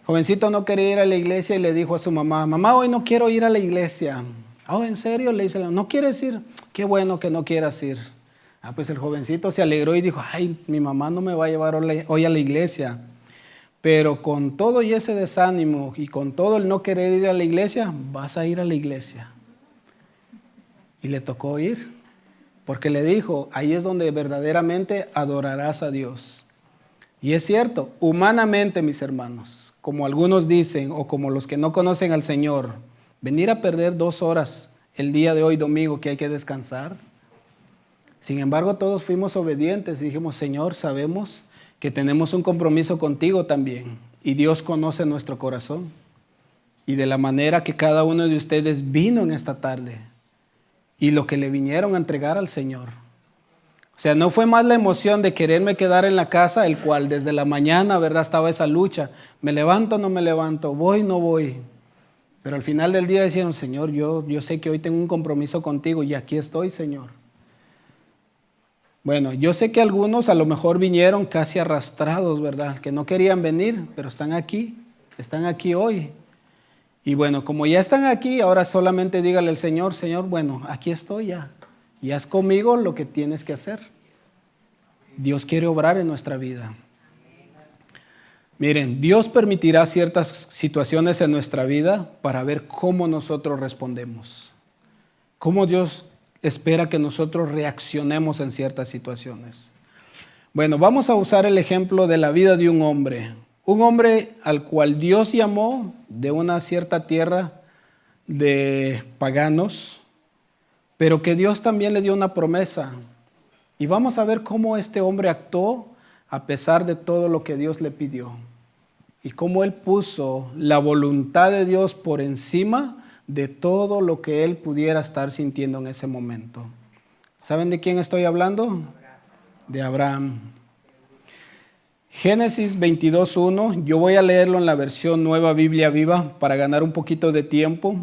Jovencito no quería ir a la iglesia y le dijo a su mamá, mamá, hoy no quiero ir a la iglesia. Oh, ¿en serio? Le dice, ¿no quieres ir? Qué bueno que no quieras ir. Pues el jovencito se alegró y dijo, ay, mi mamá no me va a llevar hoy a la iglesia. Pero con todo y ese desánimo y con todo el no querer ir a la iglesia, vas a ir a la iglesia. Y le tocó ir. Porque le dijo, ahí es donde verdaderamente adorarás a Dios. Y es cierto, humanamente, mis hermanos, como algunos dicen, o como los que no conocen al Señor, venir a perder 2 horas el día de hoy, domingo, que hay que descansar. Sin embargo, todos fuimos obedientes y dijimos, Señor, sabemos que tenemos un compromiso contigo también. Y Dios conoce nuestro corazón. Y de la manera que cada uno de ustedes vino en esta tarde, y lo que le vinieron a entregar al Señor. O sea, no fue más la emoción de quererme quedar en la casa, el cual desde la mañana, ¿verdad?, estaba esa lucha. ¿Me levanto o no me levanto? ¿Voy o no voy? Pero al final del día decían, Señor, yo sé que hoy tengo un compromiso contigo y aquí estoy, Señor. Bueno, yo sé que algunos a lo mejor vinieron casi arrastrados, ¿verdad?, que no querían venir, pero están aquí hoy. Y bueno, como ya están aquí, ahora solamente dígale al Señor, Señor, bueno, aquí estoy ya. Y haz conmigo lo que tienes que hacer. Dios quiere obrar en nuestra vida. Miren, Dios permitirá ciertas situaciones en nuestra vida para ver cómo nosotros respondemos. Cómo Dios espera que nosotros reaccionemos en ciertas situaciones. Bueno, vamos a usar el ejemplo de la vida de un hombre. Un hombre al cual Dios llamó de una cierta tierra de paganos, pero que Dios también le dio una promesa. Y vamos a ver cómo este hombre actuó a pesar de todo lo que Dios le pidió. y cómo él puso la voluntad de Dios por encima de todo lo que él pudiera estar sintiendo en ese momento. ¿Saben de quién estoy hablando? De Abraham. Génesis 22:1, yo voy a leerlo en la versión Nueva Biblia Viva para ganar un poquito de tiempo.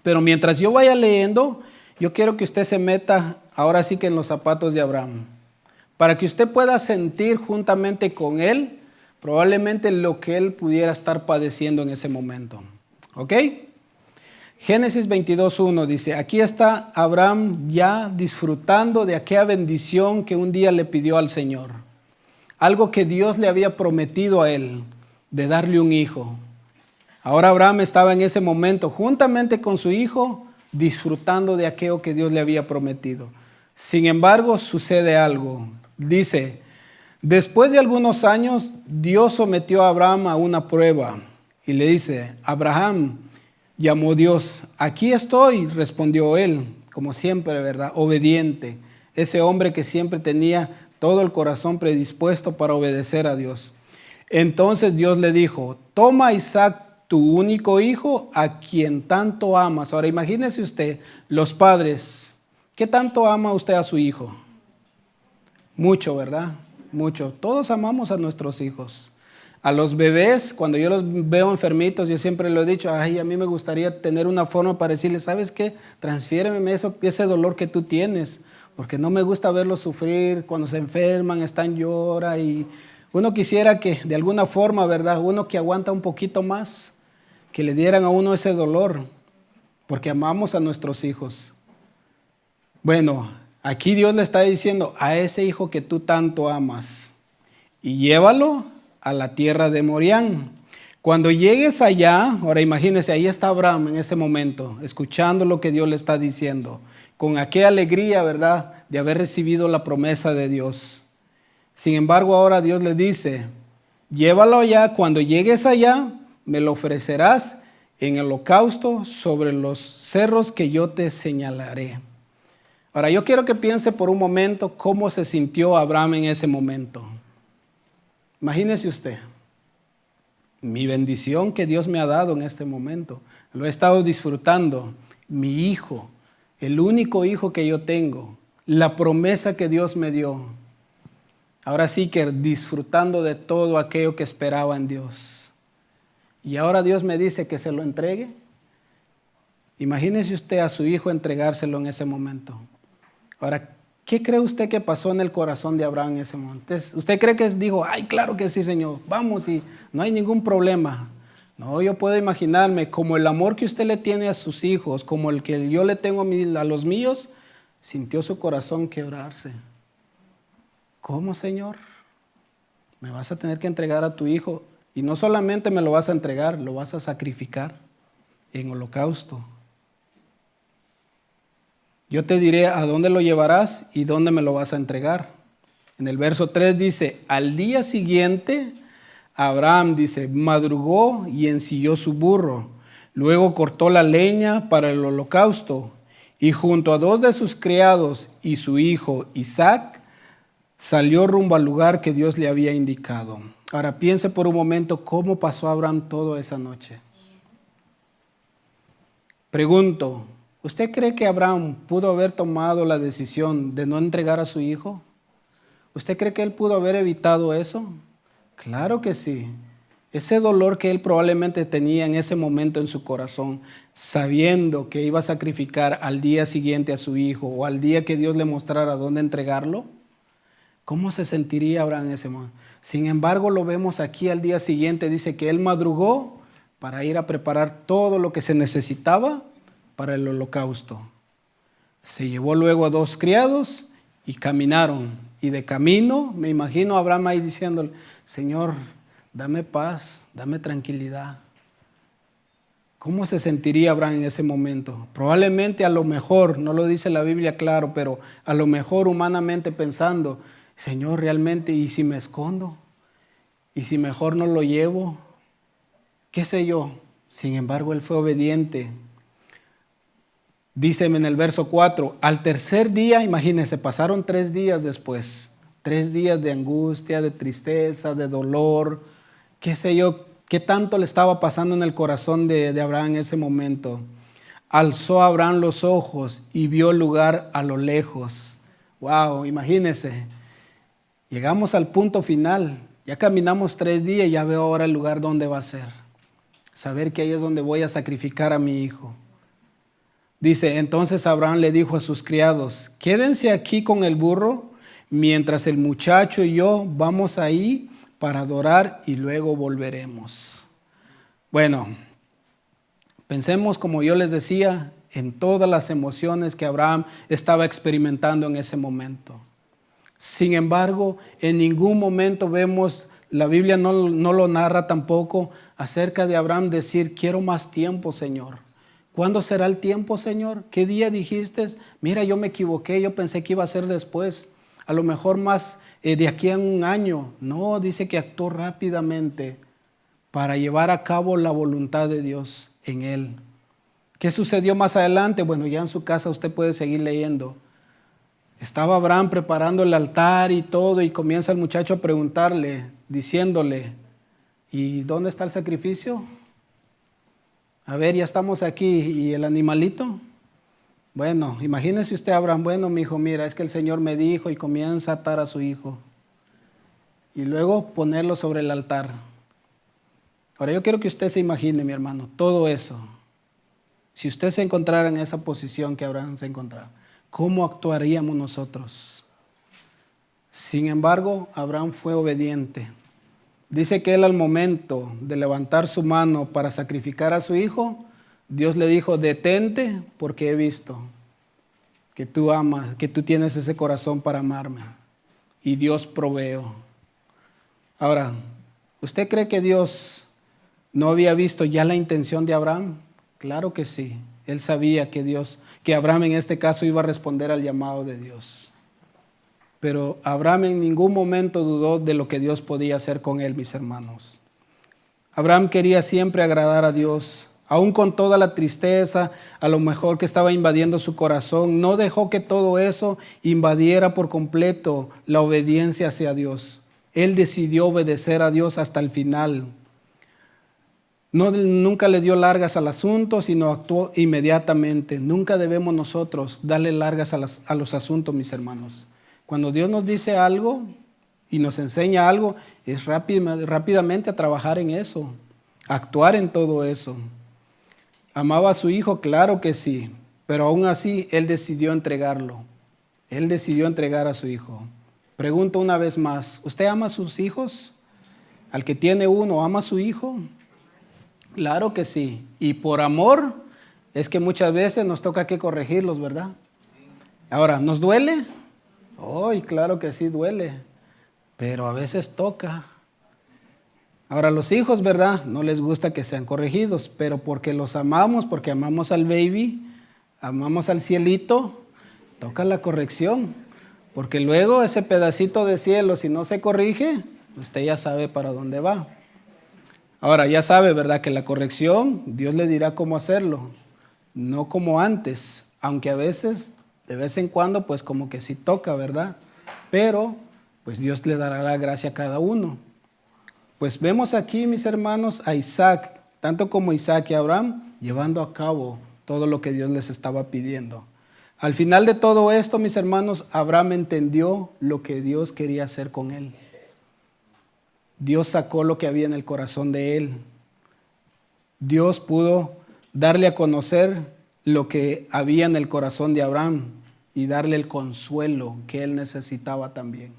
Pero mientras yo vaya leyendo, yo quiero que usted se meta ahora sí que en los zapatos de Abraham, para que usted pueda sentir juntamente con él probablemente lo que él pudiera estar padeciendo en ese momento. ¿Ok? Génesis 22:1 dice, aquí está Abraham ya disfrutando de aquella bendición que un día le pidió al Señor. Algo que Dios le había prometido a él, de darle un hijo. Ahora Abraham estaba en ese momento, juntamente con su hijo, disfrutando de aquello que Dios le había prometido. Sin embargo, sucede algo. Dice, después de algunos años, Dios sometió a Abraham a una prueba y le dice, Abraham, llamó Dios, aquí estoy, respondió él, como siempre, ¿verdad? Obediente, ese hombre que siempre tenía todo el corazón predispuesto para obedecer a Dios. Entonces Dios le dijo, toma a Isaac, tu único hijo, a quien tanto amas. Ahora imagínese usted, los padres, ¿qué tanto ama usted a su hijo? Mucho, ¿verdad? Mucho. Todos amamos a nuestros hijos. A los bebés, cuando yo los veo enfermitos, yo siempre lo he dicho, ay, a mí me gustaría tener una forma para decirles, ¿sabes qué? Transfiéreme ese dolor que tú tienes, porque no me gusta verlos sufrir, cuando se enferman, están llora y uno quisiera que de alguna forma, ¿verdad? Uno que aguanta un poquito más, que le dieran a uno ese dolor, porque amamos a nuestros hijos. Bueno, aquí Dios le está diciendo a ese hijo que tú tanto amas y llévalo a la tierra de Morián. Cuando llegues allá, ahora imagínese, ahí está Abraham en ese momento, escuchando lo que Dios le está diciendo, con aquella alegría, ¿verdad?, de haber recibido la promesa de Dios. Sin embargo, ahora Dios le dice, llévalo allá, cuando llegues allá, me lo ofrecerás en el holocausto sobre los cerros que yo te señalaré. Ahora, yo quiero que piense por un momento cómo se sintió Abraham en ese momento. Imagínese usted, mi bendición que Dios me ha dado en este momento, lo he estado disfrutando, mi hijo, el único hijo que yo tengo, la promesa que Dios me dio. Ahora sí que disfrutando de todo aquello que esperaba en Dios. Y ahora Dios me dice que se lo entregue. Imagínese usted a su hijo entregárselo en ese momento. Ahora, ¿qué cree usted que pasó en el corazón de Abraham en ese momento? ¿Usted cree que dijo, ay, claro que sí, Señor, vamos y no hay ningún problema? No, yo puedo imaginarme como el amor que usted le tiene a sus hijos, como el que yo le tengo a los míos, sintió su corazón quebrarse. ¿Cómo, Señor? Me vas a tener que entregar a tu hijo y no solamente me lo vas a entregar, lo vas a sacrificar en holocausto. Yo te diré a dónde lo llevarás y dónde me lo vas a entregar. En el verso 3 dice, al día siguiente, Abraham dice, madrugó y ensilló su burro. Luego cortó la leña para el holocausto y junto a 2 de sus criados y su hijo Isaac, salió rumbo al lugar que Dios le había indicado. Ahora piense por un momento cómo pasó Abraham toda esa noche. Pregunto, ¿usted cree que Abraham pudo haber tomado la decisión de no entregar a su hijo? ¿Usted cree que él pudo haber evitado eso? Claro que sí. Ese dolor que él probablemente tenía en ese momento en su corazón, sabiendo que iba a sacrificar al día siguiente a su hijo o al día que Dios le mostrara dónde entregarlo, ¿cómo se sentiría Abraham en ese momento? Sin embargo, lo vemos aquí al día siguiente, dice que él madrugó para ir a preparar todo lo que se necesitaba para el holocausto. Se llevó luego a 2 criados y caminaron. Y de camino, me imagino a Abraham ahí diciéndole, Señor, dame paz, dame tranquilidad. ¿Cómo se sentiría Abraham en ese momento? Probablemente a lo mejor, no lo dice la Biblia claro, pero a lo mejor humanamente pensando, Señor, realmente, ¿y si me escondo? ¿Y si mejor no lo llevo? ¿Qué sé yo? Sin embargo, él fue obediente. Dice en el verso 4, al tercer día, imagínense, pasaron 3 días después, 3 días de angustia, de tristeza, de dolor, qué sé yo, qué tanto le estaba pasando en el corazón de Abraham en ese momento. Alzó Abraham los ojos y vio el lugar a lo lejos. Wow, imagínense. Llegamos al punto final. Ya caminamos 3 días y ya veo ahora el lugar donde va a ser. Saber que ahí es donde voy a sacrificar a mi hijo. Dice, entonces Abraham le dijo a sus criados, quédense aquí con el burro mientras el muchacho y yo vamos ahí para adorar y luego volveremos. Bueno, pensemos, como yo les decía, en todas las emociones que Abraham estaba experimentando en ese momento. Sin embargo, en ningún momento vemos, la Biblia no lo narra tampoco, acerca de Abraham decir, quiero más tiempo, Señor. ¿Cuándo será el tiempo, Señor? ¿Qué día dijiste? Mira, yo me equivoqué, yo pensé que iba a ser después. A lo mejor más de aquí a un año. No, dice que actuó rápidamente para llevar a cabo la voluntad de Dios en él. ¿Qué sucedió más adelante? Bueno, ya en su casa usted puede seguir leyendo. Estaba Abraham preparando el altar y todo, y comienza el muchacho a preguntarle, diciéndole, ¿y dónde está el sacrificio? A ver, ya estamos aquí, ¿y el animalito? Bueno, imagínese usted, Abraham, bueno, mi hijo, mira, es que el Señor me dijo, y comienza a atar a su hijo. Y luego ponerlo sobre el altar. Ahora yo quiero que usted se imagine, mi hermano, todo eso. Si usted se encontrara en esa posición que Abraham se encontraba, ¿cómo actuaríamos nosotros? Sin embargo, Abraham fue obediente. Dice que él al momento de levantar su mano para sacrificar a su hijo, Dios le dijo, detente porque he visto que tú amas, que tú tienes ese corazón para amarme. Y Dios proveó. Ahora, ¿usted cree que Dios no había visto ya la intención de Abraham? Claro que sí. Él sabía que Abraham en este caso iba a responder al llamado de Dios. Pero Abraham en ningún momento dudó de lo que Dios podía hacer con él, mis hermanos. Abraham quería siempre agradar a Dios, aún con toda la tristeza, a lo mejor que estaba invadiendo su corazón. No dejó que todo eso invadiera por completo la obediencia hacia Dios. Él decidió obedecer a Dios hasta el final. Nunca le dio largas al asunto, sino actuó inmediatamente. Nunca debemos nosotros darle largas a los asuntos, mis hermanos. Cuando Dios nos dice algo y nos enseña algo, es rápidamente a trabajar en eso, a actuar en todo eso. ¿Amaba a su hijo? Claro que sí, pero aún así Él decidió entregarlo. Él decidió entregar a su hijo. Pregunto una vez más, ¿usted ama a sus hijos? ¿Al que tiene uno, ama a su hijo? Claro que sí. Y por amor es que muchas veces nos toca que corregirlos, ¿verdad? Ahora, ¿nos duele? Ay, claro que sí duele, pero a veces toca. Ahora, los hijos, ¿verdad? No les gusta que sean corregidos, pero porque los amamos, porque amamos al baby, amamos al cielito, toca la corrección. Porque luego ese pedacito de cielo, si no se corrige, usted ya sabe para dónde va. Ahora, ya sabe, ¿verdad? Que la corrección, Dios le dirá cómo hacerlo, no como antes, aunque a veces, de vez en cuando, pues como que sí toca, ¿verdad? Pero, pues Dios le dará la gracia a cada uno. Pues vemos aquí, mis hermanos, a Isaac, tanto como Isaac y Abraham, llevando a cabo todo lo que Dios les estaba pidiendo. Al final de todo esto, mis hermanos, Abraham entendió lo que Dios quería hacer con él. Dios sacó lo que había en el corazón de él. Dios pudo darle a conocer lo que había en el corazón de Abraham y darle el consuelo que él necesitaba también.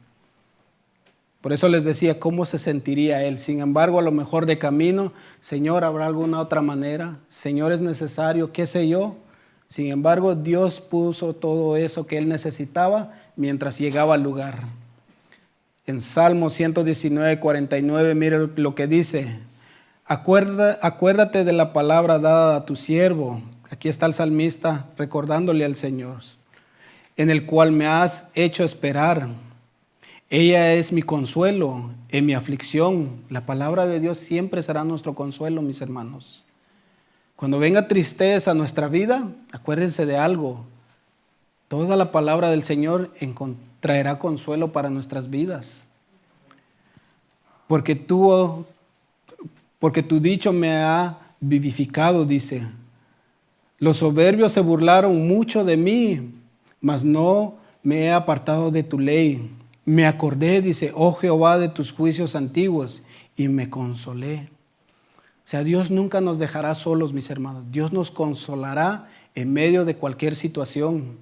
Por eso les decía cómo se sentiría él. Sin embargo, a lo mejor de camino, Señor, ¿habrá alguna otra manera? Señor, es necesario, qué sé yo. Sin embargo, Dios puso todo eso que él necesitaba mientras llegaba al lugar. En Salmo 119, 49, mire lo que dice. Acuérdate de la palabra dada a tu siervo. Aquí está el salmista recordándole al Señor, en el cual me has hecho esperar. Ella es mi consuelo en mi aflicción. La palabra de Dios siempre será nuestro consuelo, mis hermanos. Cuando venga tristeza a nuestra vida, acuérdense de algo. Toda la palabra del Señor traerá consuelo para nuestras vidas. Porque tuvo porque tu dicho me ha vivificado, dice. Los soberbios se burlaron mucho de mí, mas no me he apartado de tu ley. Me acordé, dice, oh Jehová, de tus juicios antiguos, y me consolé. O sea, Dios nunca nos dejará solos, mis hermanos. Dios nos consolará en medio de cualquier situación.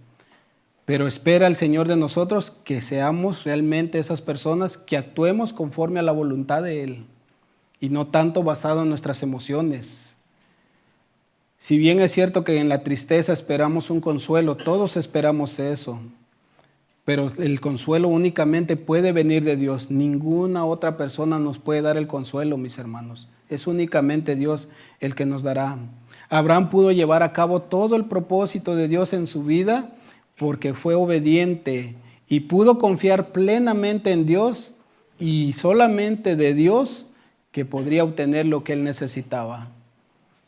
Pero espera el Señor de nosotros que seamos realmente esas personas que actuemos conforme a la voluntad de Él y no tanto basado en nuestras emociones. Si bien es cierto que en la tristeza esperamos un consuelo, todos esperamos eso, pero el consuelo únicamente puede venir de Dios. Ninguna otra persona nos puede dar el consuelo, mis hermanos. Es únicamente Dios el que nos dará. Abraham pudo llevar a cabo todo el propósito de Dios en su vida porque fue obediente y pudo confiar plenamente en Dios y solamente de Dios que podría obtener lo que él necesitaba.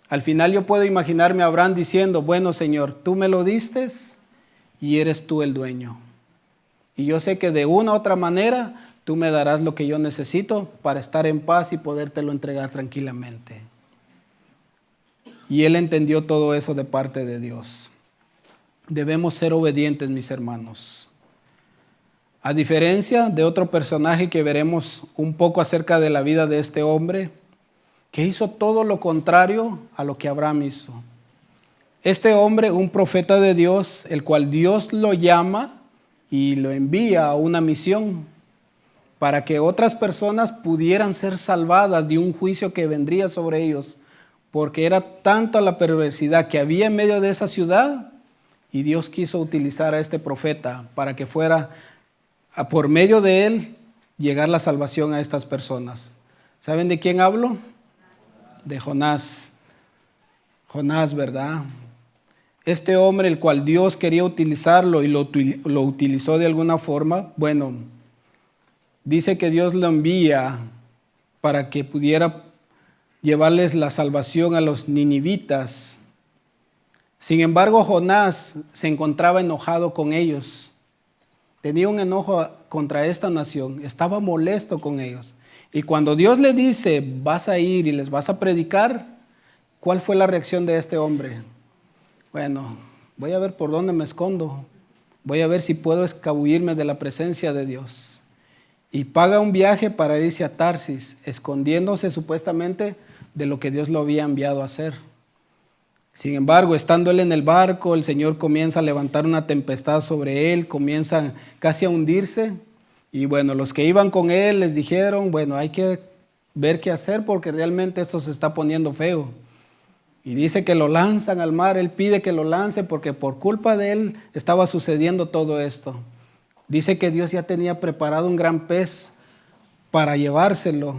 Al final yo puedo imaginarme a Abraham diciendo, bueno Señor, tú me lo diste y eres tú el dueño. Y yo sé que de una u otra manera tú me darás lo que yo necesito para estar en paz y podértelo entregar tranquilamente. Y él entendió todo eso de parte de Dios. Debemos ser obedientes, mis hermanos. A diferencia de otro personaje que veremos un poco acerca de la vida de este hombre, que hizo todo lo contrario a lo que Abraham hizo. Este hombre, un profeta de Dios, el cual Dios lo llama y lo envía a una misión para que otras personas pudieran ser salvadas de un juicio que vendría sobre ellos, porque era tanta la perversidad que había en medio de esa ciudad y Dios quiso utilizar a este profeta para que fuera, por medio de él, llegar la salvación a estas personas. ¿Saben de quién hablo? De Jonás. Jonás, ¿verdad? Este hombre, el cual Dios quería utilizarlo y lo utilizó de alguna forma, bueno, dice que Dios lo envía para que pudiera llevarles la salvación a los ninivitas. Sin embargo, Jonás se encontraba enojado con ellos. Tenía un enojo contra esta nación, estaba molesto con ellos. Y cuando Dios le dice, vas a ir y les vas a predicar, ¿cuál fue la reacción de este hombre? Bueno, voy a ver por dónde me escondo. Voy a ver si puedo escabullirme de la presencia de Dios. Y paga un viaje para irse a Tarsis, escondiéndose supuestamente de lo que Dios lo había enviado a hacer. Sin embargo, estando él en el barco, el Señor comienza a levantar una tempestad sobre él, comienza casi a hundirse. Y bueno, los que iban con él les dijeron, bueno, hay que ver qué hacer porque realmente esto se está poniendo feo. Y dice que lo lanzan al mar, él pide que lo lance porque por culpa de él estaba sucediendo todo esto. Dice que Dios ya tenía preparado un gran pez para llevárselo.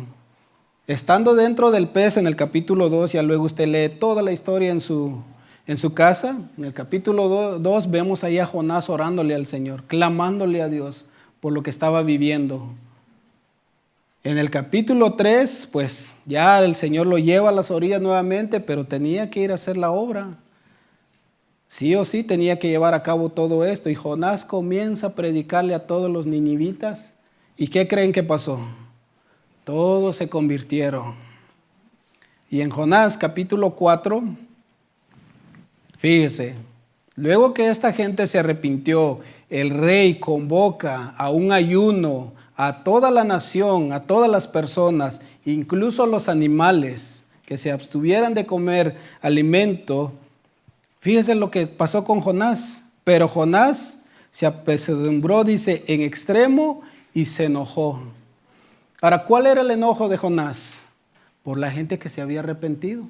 Estando dentro del pez en el capítulo 2, ya luego usted lee toda la historia en su casa. En el capítulo 2 vemos ahí a Jonás orándole al Señor, clamándole a Dios por lo que estaba viviendo. En el capítulo 3, pues ya el Señor lo lleva a las orillas nuevamente, pero tenía que ir a hacer la obra. Sí o sí tenía que llevar a cabo todo esto. Y Jonás comienza a predicarle a todos los ninivitas. ¿Y qué creen que pasó? Todos se convirtieron. Y en Jonás capítulo 4, fíjese, luego que esta gente se arrepintió, el rey convoca a un ayuno a toda la nación, a todas las personas, incluso los animales, que se abstuvieran de comer alimento. Fíjese lo que pasó con Jonás. Pero Jonás se apesadumbró, dice, en extremo y se enojó. Ahora, ¿cuál era el enojo de Jonás? Por la gente que se había arrepentido.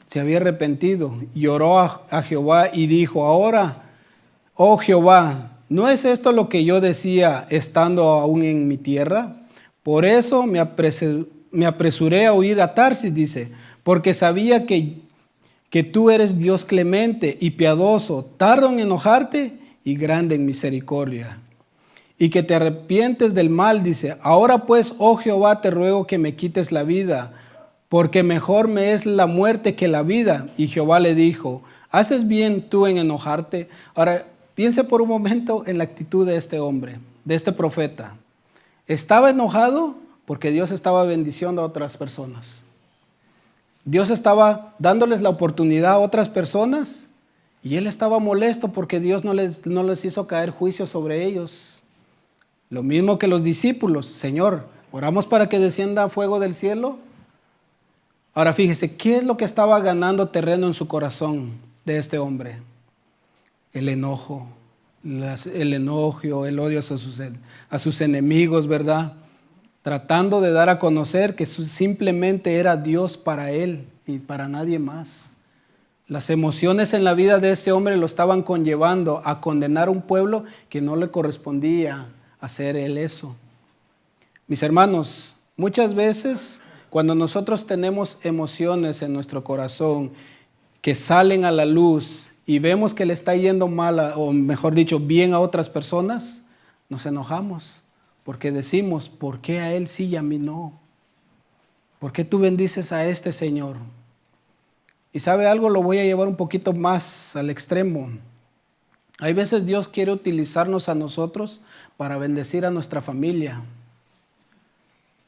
Se había arrepentido. Lloró a Jehová y dijo, ahora, oh Jehová, ¿no es esto lo que yo decía estando aún en mi tierra? Por eso me apresuré a huir a Tarsis, dice, porque sabía que tú eres Dios clemente y piadoso, tardo en enojarte y grande en misericordia. Y que te arrepientes del mal, dice, ahora pues, oh Jehová, te ruego que me quites la vida, porque mejor me es la muerte que la vida. Y Jehová le dijo, ¿haces bien tú en enojarte? Ahora, piense por un momento en la actitud de este hombre, de este profeta. ¿Estaba enojado porque Dios estaba bendiciendo a otras personas. Dios estaba dándoles la oportunidad a otras personas y Él estaba molesto porque Dios no les hizo caer juicio sobre ellos. Lo mismo que los discípulos. Señor, oramos para que descienda fuego del cielo. Ahora fíjese, ¿qué es lo que estaba ganando terreno en su corazón de este hombre? El enojo, el odio a sus enemigos, ¿verdad? Tratando de dar a conocer que simplemente era Dios para él y para nadie más. Las emociones en la vida de este hombre lo estaban conllevando a condenar a un pueblo que no le correspondía hacer él eso. Mis hermanos, muchas veces cuando nosotros tenemos emociones en nuestro corazón que salen a la luz y vemos que le está yendo mal, o mejor dicho, bien a otras personas, nos enojamos. Porque decimos, ¿por qué a él sí y a mí no? ¿Por qué tú bendices a este Señor? Y sabe algo, lo voy a llevar un poquito más al extremo. Hay veces Dios quiere utilizarnos a nosotros para bendecir a nuestra familia.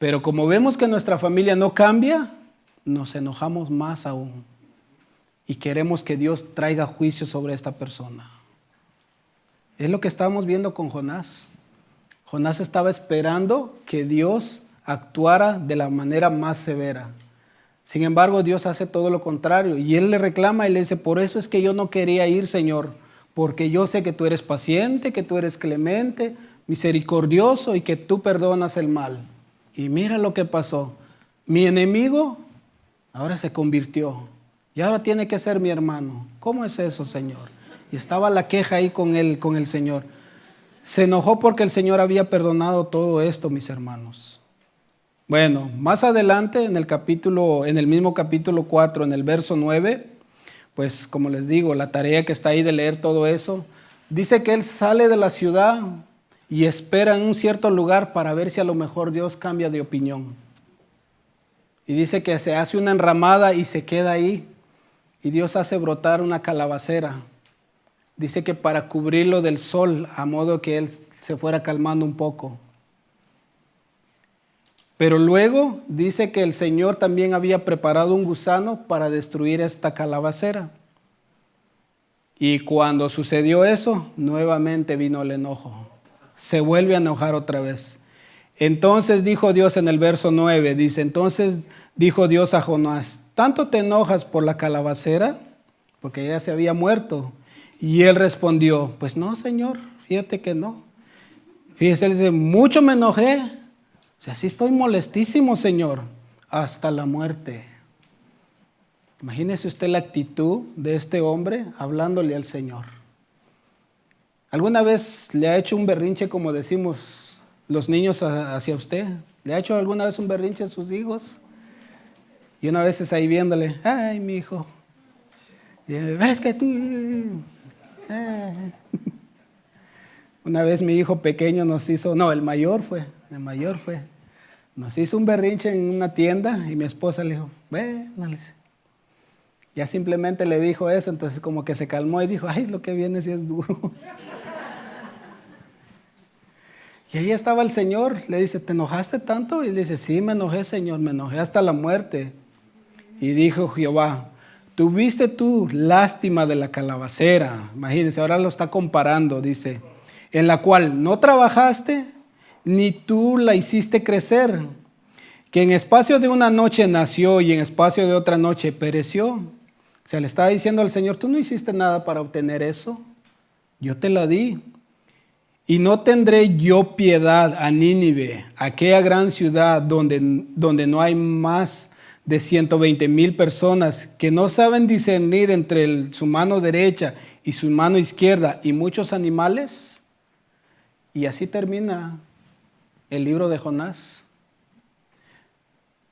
Pero como vemos que nuestra familia no cambia, nos enojamos más aún. Y queremos que Dios traiga juicio sobre esta persona. Es lo que estábamos viendo con Jonás. Jonás estaba esperando que Dios actuara de la manera más severa. Sin embargo, Dios hace todo lo contrario. Y él le reclama y le dice, por eso es que yo no quería ir, Señor, porque yo sé que tú eres paciente, que tú eres clemente, misericordioso y que tú perdonas el mal. Y mira lo que pasó. Mi enemigo ahora se convirtió y ahora tiene que ser mi hermano. ¿Cómo es eso, Señor? Y estaba la queja ahí con el Señor. Se enojó porque el Señor había perdonado todo esto, mis hermanos. Bueno, más adelante en el mismo capítulo 4, en el verso 9, pues como les digo, la tarea que está ahí de leer todo eso, dice que él sale de la ciudad y espera en un cierto lugar para ver si a lo mejor Dios cambia de opinión. Y dice que se hace una enramada y se queda ahí. Y Dios hace brotar una calabacera. Dice que para cubrirlo del sol, a modo que él se fuera calmando un poco. Pero luego dice que el Señor también había preparado un gusano para destruir esta calabacera. Y cuando sucedió eso, nuevamente vino el enojo. Se vuelve a enojar otra vez. Entonces dijo Dios en el verso 9, dice, entonces dijo Dios a Jonás, ¿tanto te enojas por la calabacera? Porque ella se había muerto. Y él respondió, pues no, Señor, fíjate que no. Fíjese, él dice, mucho me enojé. O sea, sí estoy molestísimo, Señor, hasta la muerte. Imagínese usted la actitud de este hombre hablándole al Señor. ¿Alguna vez le ha hecho un berrinche, como decimos los niños hacia usted? ¿Le ha hecho alguna vez un berrinche a sus hijos? Y una vez es ahí viéndole, ay, mi hijo, ves que tú... Una vez mi hijo pequeño el mayor fue, nos hizo un berrinche en una tienda y mi esposa le dijo, ya simplemente le dijo eso, entonces como que se calmó y dijo, ay, lo que viene sí es duro. Y ahí estaba el Señor, le dice, ¿te enojaste tanto? Y le dice, sí, me enojé, Señor, me enojé hasta la muerte. Y dijo Jehová, ¿tuviste tú lástima de la calabacera? Imagínense, ahora lo está comparando, dice, en la cual no trabajaste, ni tú la hiciste crecer, que en espacio de una noche nació y en espacio de otra noche pereció. O sea, le estaba diciendo al Señor, tú no hiciste nada para obtener eso, yo te la di. Y no tendré yo piedad a Nínive, aquella gran ciudad donde no hay más de 120,000 personas que no saben discernir entre su mano derecha y su mano izquierda y muchos animales. Y así termina el libro de Jonás.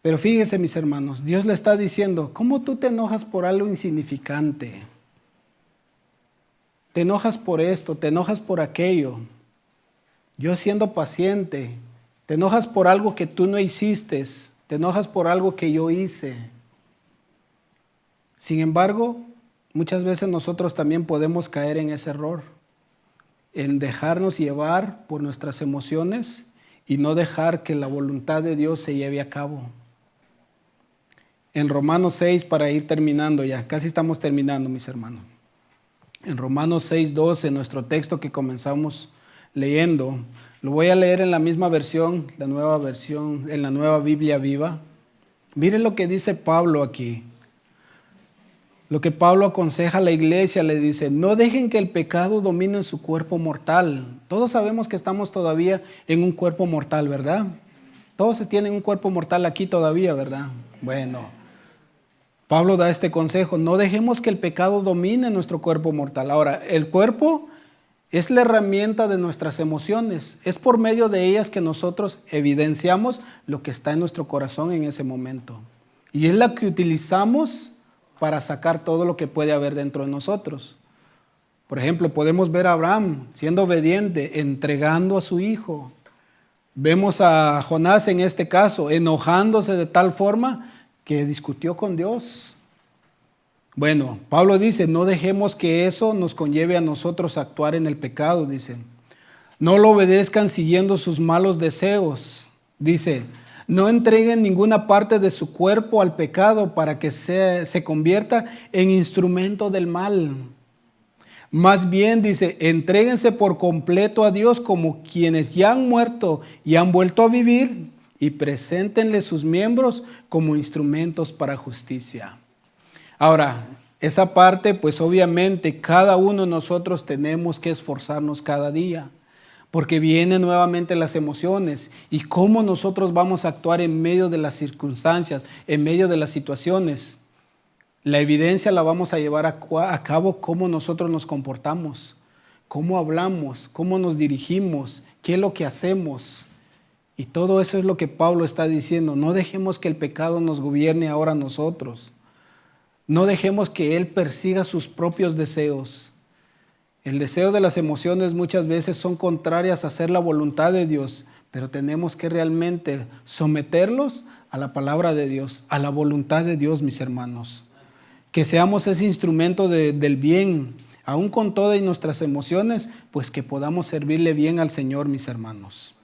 Pero fíjense, mis hermanos, Dios le está diciendo, ¿cómo tú te enojas por algo insignificante? Te enojas por esto, te enojas por aquello. Yo siendo paciente, te enojas por algo que tú no hiciste, te enojas por algo que yo hice. Sin embargo, muchas veces nosotros también podemos caer en ese error, en dejarnos llevar por nuestras emociones y no dejar que la voluntad de Dios se lleve a cabo. En Romanos 6, para ir terminando ya, casi estamos terminando, mis hermanos. En Romanos 6:12, nuestro texto que comenzamos leyendo, lo voy a leer en la misma versión, en la nueva Biblia viva. Miren lo que dice Pablo aquí. Lo que Pablo aconseja a la iglesia, le dice: no dejen que el pecado domine en su cuerpo mortal. Todos sabemos que estamos todavía en un cuerpo mortal, ¿verdad? Todos tienen un cuerpo mortal aquí todavía, ¿verdad? Bueno, Pablo da este consejo: no dejemos que el pecado domine nuestro cuerpo mortal. Ahora, el cuerpo es la herramienta de nuestras emociones. Es por medio de ellas que nosotros evidenciamos lo que está en nuestro corazón en ese momento. Y es la que utilizamos para sacar todo lo que puede haber dentro de nosotros. Por ejemplo, podemos ver a Abraham siendo obediente, entregando a su hijo. Vemos a Jonás en este caso, enojándose de tal forma que discutió con Dios. Bueno, Pablo dice: no dejemos que eso nos conlleve a nosotros a actuar en el pecado, dice. No lo obedezcan siguiendo sus malos deseos. Dice: no entreguen ninguna parte de su cuerpo al pecado para que se convierta en instrumento del mal. Más bien, dice, entréguense por completo a Dios como quienes ya han muerto y han vuelto a vivir, y preséntenle sus miembros como instrumentos para justicia. Ahora, esa parte, pues obviamente cada uno de nosotros tenemos que esforzarnos cada día, porque vienen nuevamente las emociones y cómo nosotros vamos a actuar en medio de las circunstancias, en medio de las situaciones. La evidencia la vamos a llevar a cabo cómo nosotros nos comportamos, cómo hablamos, cómo nos dirigimos, qué es lo que hacemos. Y todo eso es lo que Pablo está diciendo. No dejemos que el pecado nos gobierne ahora a nosotros. No dejemos que él persiga sus propios deseos. El deseo de las emociones muchas veces son contrarias a hacer la voluntad de Dios, pero tenemos que realmente someterlos a la palabra de Dios, a la voluntad de Dios, mis hermanos. Que seamos ese instrumento del bien, aún con todas nuestras emociones, pues que podamos servirle bien al Señor, mis hermanos.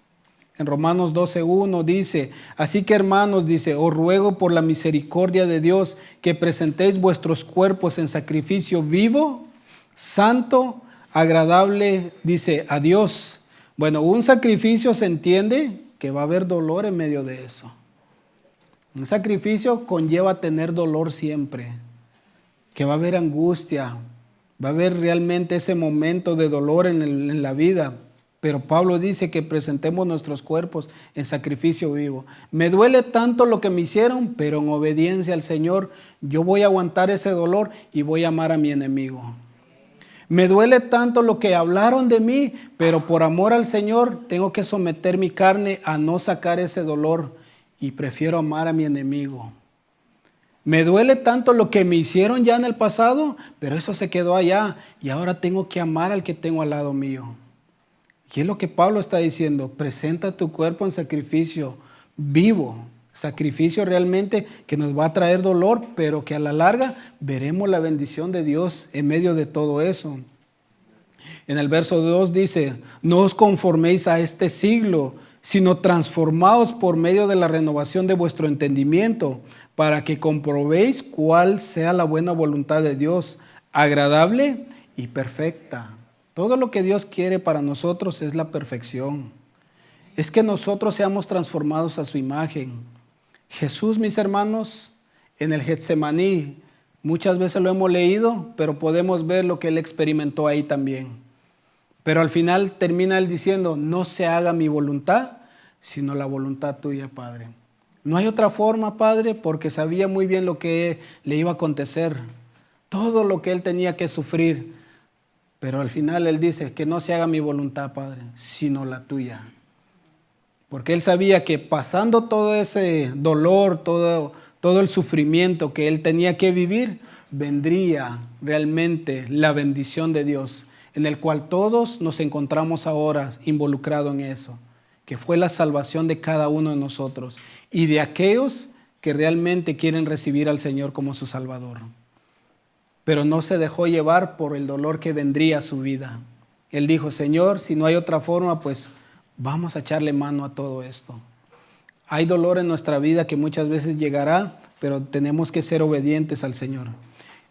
En Romanos 12:1 dice: así que, hermanos, dice, os ruego por la misericordia de Dios que presentéis vuestros cuerpos en sacrificio vivo, santo, agradable, dice, a Dios. Bueno, un sacrificio se entiende que va a haber dolor en medio de eso. Un sacrificio conlleva tener dolor siempre, que va a haber angustia, va a haber realmente ese momento de dolor en la vida. Pero Pablo dice que presentemos nuestros cuerpos en sacrificio vivo. Me duele tanto lo que me hicieron, pero en obediencia al Señor, yo voy a aguantar ese dolor y voy a amar a mi enemigo. Me duele tanto lo que hablaron de mí, pero por amor al Señor tengo que someter mi carne a no sacar ese dolor y prefiero amar a mi enemigo. Me duele tanto lo que me hicieron ya en el pasado, pero eso se quedó allá y ahora tengo que amar al que tengo al lado mío. ¿Qué es lo que Pablo está diciendo? Presenta tu cuerpo en sacrificio vivo, sacrificio realmente que nos va a traer dolor, pero que a la larga veremos la bendición de Dios en medio de todo eso. En el verso 2 dice: no os conforméis a este siglo, sino transformaos por medio de la renovación de vuestro entendimiento, para que comprobéis cuál sea la buena voluntad de Dios, agradable y perfecta. Todo lo que Dios quiere para nosotros es la perfección. Es que nosotros seamos transformados a su imagen. Jesús, mis hermanos, en el Getsemaní, muchas veces lo hemos leído, pero podemos ver lo que Él experimentó ahí también. Pero al final termina Él diciendo: no se haga mi voluntad, sino la voluntad tuya, Padre. No hay otra forma, Padre, porque sabía muy bien lo que le iba a acontecer, todo lo que Él tenía que sufrir. Pero al final Él dice: que no se haga mi voluntad, Padre, sino la tuya. Porque Él sabía que pasando todo ese dolor, todo el sufrimiento que Él tenía que vivir, vendría realmente la bendición de Dios, en el cual todos nos encontramos ahora involucrados en eso, que fue la salvación de cada uno de nosotros y de aquellos que realmente quieren recibir al Señor como su Salvador. Pero no se dejó llevar por el dolor que vendría a su vida. Él dijo: Señor, si no hay otra forma, pues Vamos a echarle mano a todo esto. Hay dolor en nuestra vida que muchas veces llegará, pero tenemos que ser obedientes al Señor.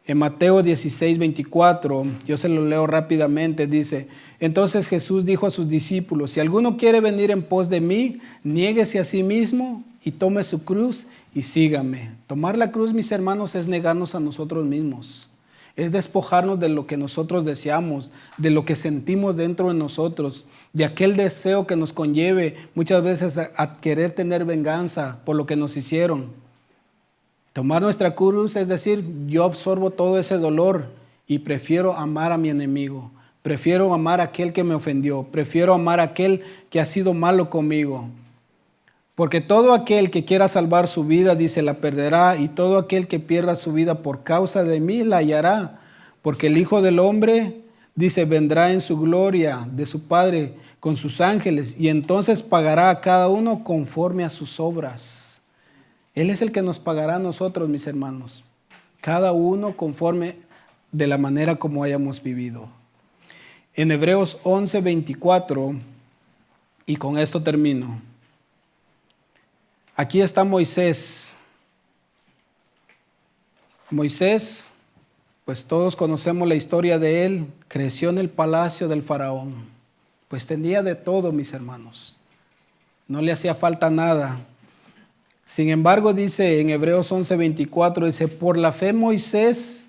En Mateo 16, 24, yo se lo leo rápidamente, dice: entonces Jesús dijo a sus discípulos: si alguno quiere venir en pos de mí, niéguese a sí mismo y tome su cruz y sígame. Tomar la cruz, mis hermanos, es negarnos a nosotros mismos. Es despojarnos de lo que nosotros deseamos, de lo que sentimos dentro de nosotros, de aquel deseo que nos conlleve muchas veces a querer tener venganza por lo que nos hicieron. Tomar nuestra cruz es decir, yo absorbo todo ese dolor y prefiero amar a mi enemigo, prefiero amar a aquel que me ofendió, prefiero amar a aquel que ha sido malo conmigo. Porque todo aquel que quiera salvar su vida, dice, la perderá, y todo aquel que pierda su vida por causa de mí la hallará. Porque el Hijo del Hombre, dice, vendrá en su gloria de su Padre con sus ángeles, y entonces pagará a cada uno conforme a sus obras. Él es el que nos pagará a nosotros, mis hermanos, cada uno conforme de la manera como hayamos vivido. En Hebreos 11, 24, y con esto termino. Aquí está Moisés. Moisés, pues todos conocemos la historia de él, creció en el palacio del faraón, pues tenía de todo, mis hermanos, no le hacía falta nada. Sin embargo, dice en Hebreos 11, 24, dice, por la fe Moisés,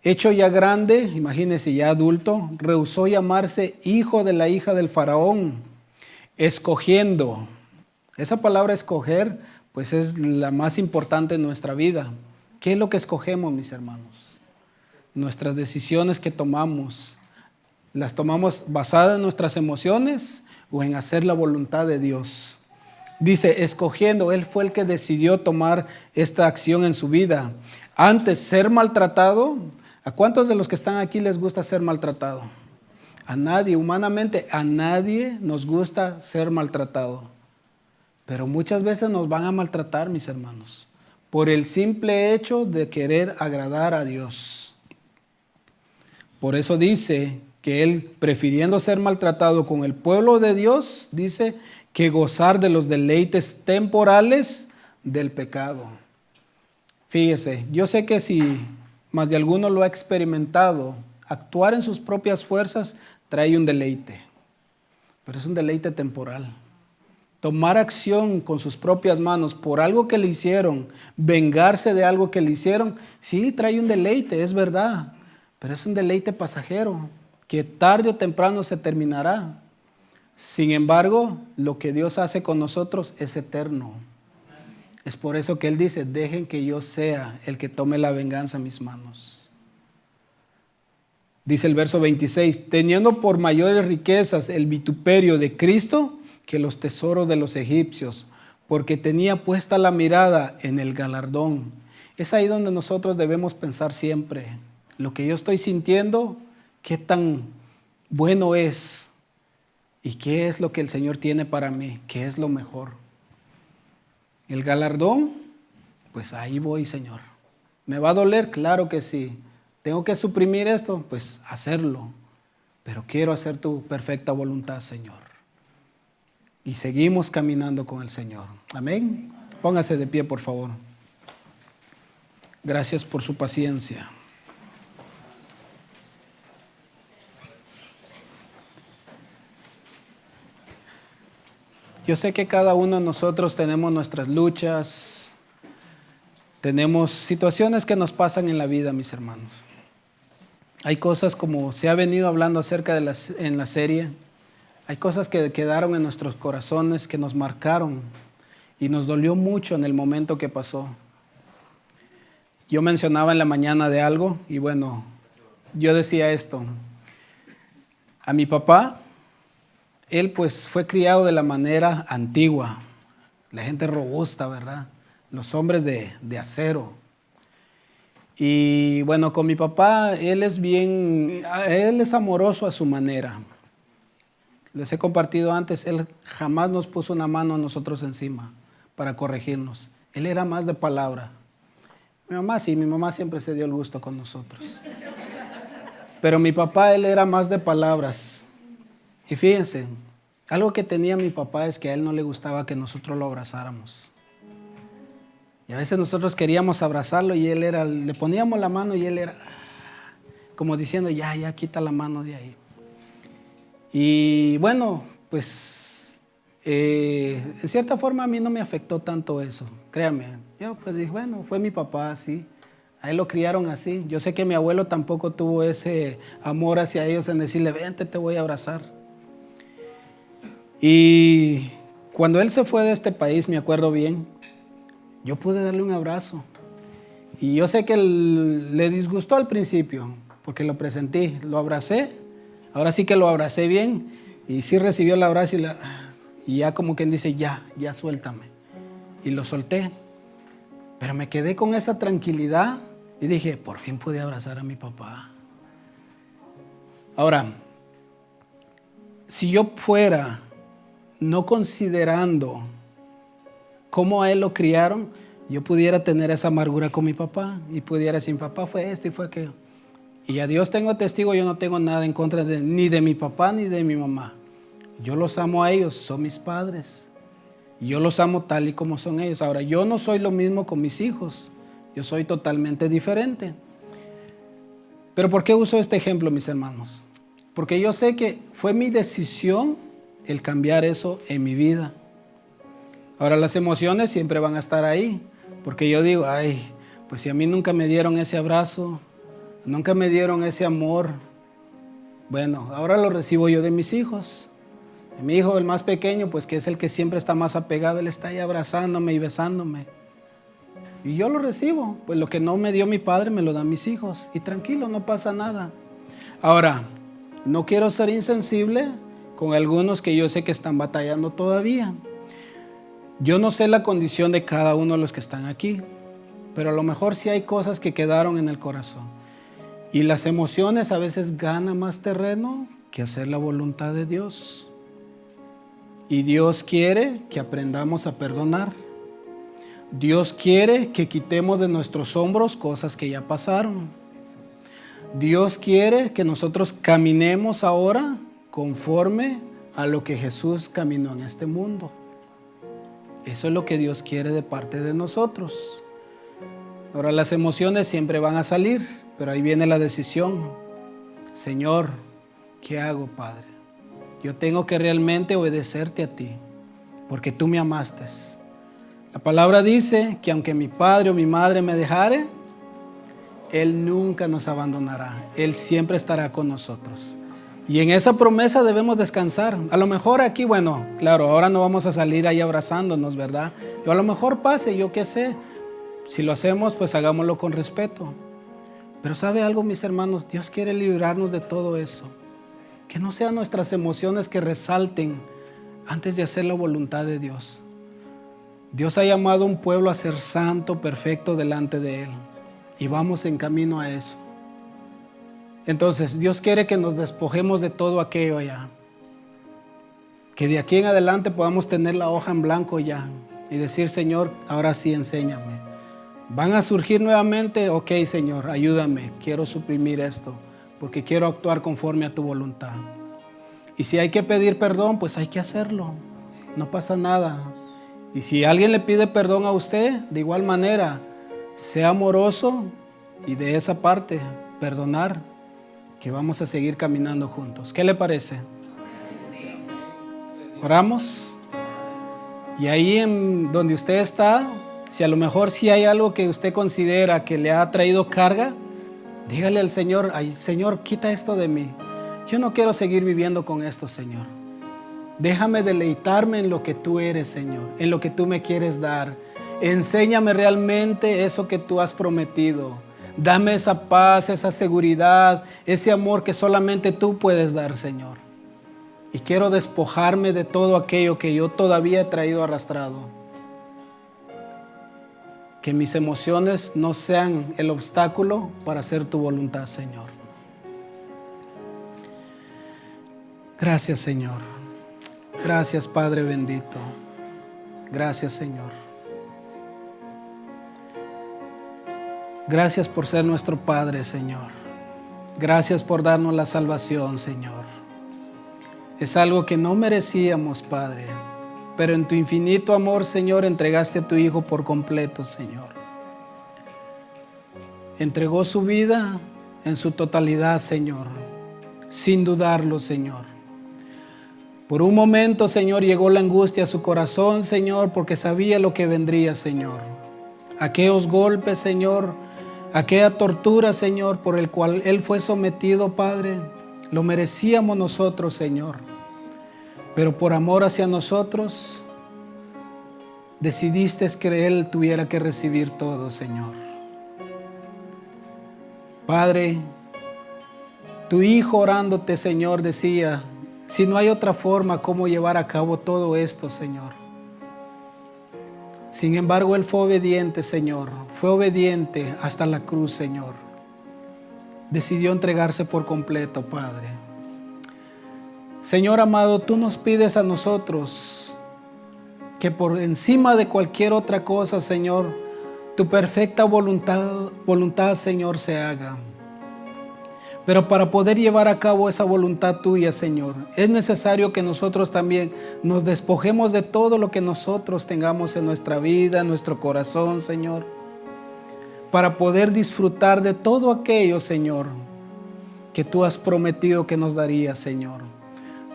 hecho ya grande, imagínense ya adulto, rehusó llamarse hijo de la hija del faraón, escogiendo. Esa palabra escoger, pues es la más importante en nuestra vida. ¿Qué es lo que escogemos, mis hermanos? Nuestras decisiones que tomamos, ¿las tomamos basadas en nuestras emociones o en hacer la voluntad de Dios? Dice, escogiendo, él fue el que decidió tomar esta acción en su vida. Antes, ser maltratado. ¿A cuántos de los que están aquí les gusta ser maltratado? A nadie, humanamente, a nadie nos gusta ser maltratado. Pero muchas veces nos van a maltratar, mis hermanos, por el simple hecho de querer agradar a Dios. Por eso dice que él, prefiriendo ser maltratado con el pueblo de Dios, dice que gozar de los deleites temporales del pecado. Fíjese, yo sé que si más de alguno lo ha experimentado, actuar en sus propias fuerzas trae un deleite, pero es un deleite temporal. Tomar acción con sus propias manos por algo que le hicieron, vengarse de algo que le hicieron, sí trae un deleite, es verdad, pero es un deleite pasajero, que tarde o temprano se terminará. Sin embargo, lo que Dios hace con nosotros es eterno. Es por eso que Él dice, dejen que yo sea el que tome la venganza en mis manos. Dice el verso 26, teniendo por mayores riquezas el vituperio de Cristo que los tesoros de los egipcios, porque tenía puesta la mirada en el galardón. Es ahí donde nosotros debemos pensar siempre, lo que yo estoy sintiendo, qué tan bueno es y qué es lo que el Señor tiene para mí, qué es lo mejor. El galardón, pues ahí voy, Señor. ¿Me va a doler? Claro que sí. ¿Tengo que suprimir esto? Pues hacerlo. Pero quiero hacer tu perfecta voluntad, Señor. Y seguimos caminando con el Señor. Amén. Póngase de pie, por favor. Gracias por su paciencia. Yo sé que cada uno de nosotros tenemos nuestras luchas, tenemos situaciones que nos pasan en la vida, mis hermanos. Hay cosas, como se ha venido hablando acerca en la serie, hay cosas que quedaron en nuestros corazones, que nos marcaron y nos dolió mucho en el momento que pasó. Yo mencionaba en la mañana de algo y bueno, yo decía esto. A mi papá, él pues fue criado de la manera antigua, la gente robusta, ¿verdad? Los hombres de acero. Y bueno, con mi papá, él es amoroso a su manera. Les he compartido antes, él jamás nos puso una mano a nosotros encima para corregirnos. Él era más de palabra. Mi mamá sí, mi mamá siempre se dio el gusto con nosotros. Pero mi papá, él era más de palabras. Y fíjense, Algo que tenía mi papá es que a él no le gustaba que nosotros lo abrazáramos. Y a veces nosotros queríamos abrazarlo y le poníamos la mano y él era como diciendo, ya quita la mano de ahí. Y bueno, pues en cierta forma a mí no me afectó tanto eso, créame. Yo pues dije, bueno, fue mi papá así, a él lo criaron así. Yo sé que mi abuelo tampoco tuvo ese amor hacia ellos en decirle, vente, te voy a abrazar. Y cuando él se fue de este país, me acuerdo bien, yo pude darle un abrazo. Y yo sé que le disgustó al principio, porque lo presentí, lo abracé. Ahora sí que lo abracé bien y sí recibió el abrazo y ya como quien dice, ya suéltame. Y lo solté. Pero me quedé con esa tranquilidad y dije, por fin pude abrazar a mi papá. Ahora, si yo fuera no considerando cómo a él lo criaron, yo pudiera tener esa amargura con mi papá y pudiera decir, papá fue esto y fue aquello. Y a Dios tengo testigo, yo no tengo nada en contra ni de mi papá ni de mi mamá. Yo los amo a ellos, son mis padres. Yo los amo tal y como son ellos. Ahora, yo no soy lo mismo con mis hijos. Yo soy totalmente diferente. Pero ¿por qué uso este ejemplo, mis hermanos? Porque yo sé que fue mi decisión el cambiar eso en mi vida. Ahora, las emociones siempre van a estar ahí. Porque yo digo, pues si a mí nunca me dieron ese abrazo, nunca me dieron ese amor. Bueno, ahora lo recibo yo de mis hijos. Mi hijo, el más pequeño, pues que es el que siempre está más apegado, él está ahí abrazándome y besándome. Y yo lo recibo. Pues lo que no me dio mi padre me lo dan mis hijos. Y tranquilo, no pasa nada. Ahora, no quiero ser insensible con algunos que yo sé que están batallando todavía. Yo no sé la condición de cada uno de los que están aquí, pero a lo mejor sí hay cosas que quedaron en el corazón. Y las emociones a veces ganan más terreno que hacer la voluntad de Dios. Y Dios quiere que aprendamos a perdonar. Dios quiere que quitemos de nuestros hombros cosas que ya pasaron. Dios quiere que nosotros caminemos ahora conforme a lo que Jesús caminó en este mundo. Eso es lo que Dios quiere de parte de nosotros. Ahora, las emociones siempre van a salir. Pero ahí viene la decisión. Señor, ¿qué hago, Padre? Yo tengo que realmente obedecerte a ti, porque tú me amaste. La palabra dice que aunque mi padre o mi madre me dejare, Él nunca nos abandonará. Él siempre estará con nosotros. Y en esa promesa debemos descansar. A lo mejor aquí, bueno, claro, ahora no vamos a salir ahí abrazándonos, ¿verdad? Yo a lo mejor pase, yo qué sé. Si lo hacemos, pues hagámoslo con respeto. Pero ¿sabe algo, mis hermanos? Dios quiere librarnos de todo eso. Que no sean nuestras emociones que resalten antes de hacer la voluntad de Dios. Dios ha llamado a un pueblo a ser santo, perfecto delante de Él. Y vamos en camino a eso. Entonces, Dios quiere que nos despojemos de todo aquello allá. Que de aquí en adelante podamos tener la hoja en blanco ya. Y decir, Señor, ahora sí enséñame. ¿Van a surgir nuevamente? Ok, Señor, ayúdame. Quiero suprimir esto, porque quiero actuar conforme a tu voluntad. Y si hay que pedir perdón, pues hay que hacerlo. No pasa nada. Y si alguien le pide perdón a usted, de igual manera, sea amoroso y de esa parte, perdonar, que vamos a seguir caminando juntos. ¿Qué le parece? Oramos. Y ahí en donde usted está, si a lo mejor sí hay algo que usted considera que le ha traído carga, dígale al Señor, ay, Señor, quita esto de mí. Yo no quiero seguir viviendo con esto, Señor. Déjame deleitarme en lo que tú eres, Señor, en lo que tú me quieres dar. Enséñame realmente eso que tú has prometido. Dame esa paz, esa seguridad, ese amor que solamente tú puedes dar, Señor. Y quiero despojarme de todo aquello que yo todavía he traído arrastrado. Que mis emociones no sean el obstáculo para hacer tu voluntad, Señor. Gracias, Señor. Gracias, Padre bendito. Gracias, Señor. Gracias por ser nuestro Padre, Señor. Gracias por darnos la salvación, Señor. Es algo que no merecíamos, Padre, pero en tu infinito amor, Señor, entregaste a tu Hijo por completo, Señor. Entregó su vida en su totalidad, Señor, sin dudarlo, Señor. Por un momento, Señor, llegó la angustia a su corazón, Señor, porque sabía lo que vendría, Señor. Aquellos golpes, Señor, aquella tortura, Señor, por el cual Él fue sometido, Padre, lo merecíamos nosotros, Señor. Pero por amor hacia nosotros, decidiste que Él tuviera que recibir todo, Señor. Padre, tu Hijo orándote, Señor, decía, si no hay otra forma, ¿cómo llevar a cabo todo esto, Señor? Sin embargo, Él fue obediente, Señor. Fue obediente hasta la cruz, Señor. Decidió entregarse por completo, Padre. Señor amado, tú nos pides a nosotros que por encima de cualquier otra cosa, Señor, tu perfecta voluntad, Señor, se haga. Pero para poder llevar a cabo esa voluntad tuya, Señor, es necesario que nosotros también nos despojemos de todo lo que nosotros tengamos en nuestra vida, en nuestro corazón, Señor, para poder disfrutar de todo aquello, Señor, que tú has prometido que nos darías, Señor.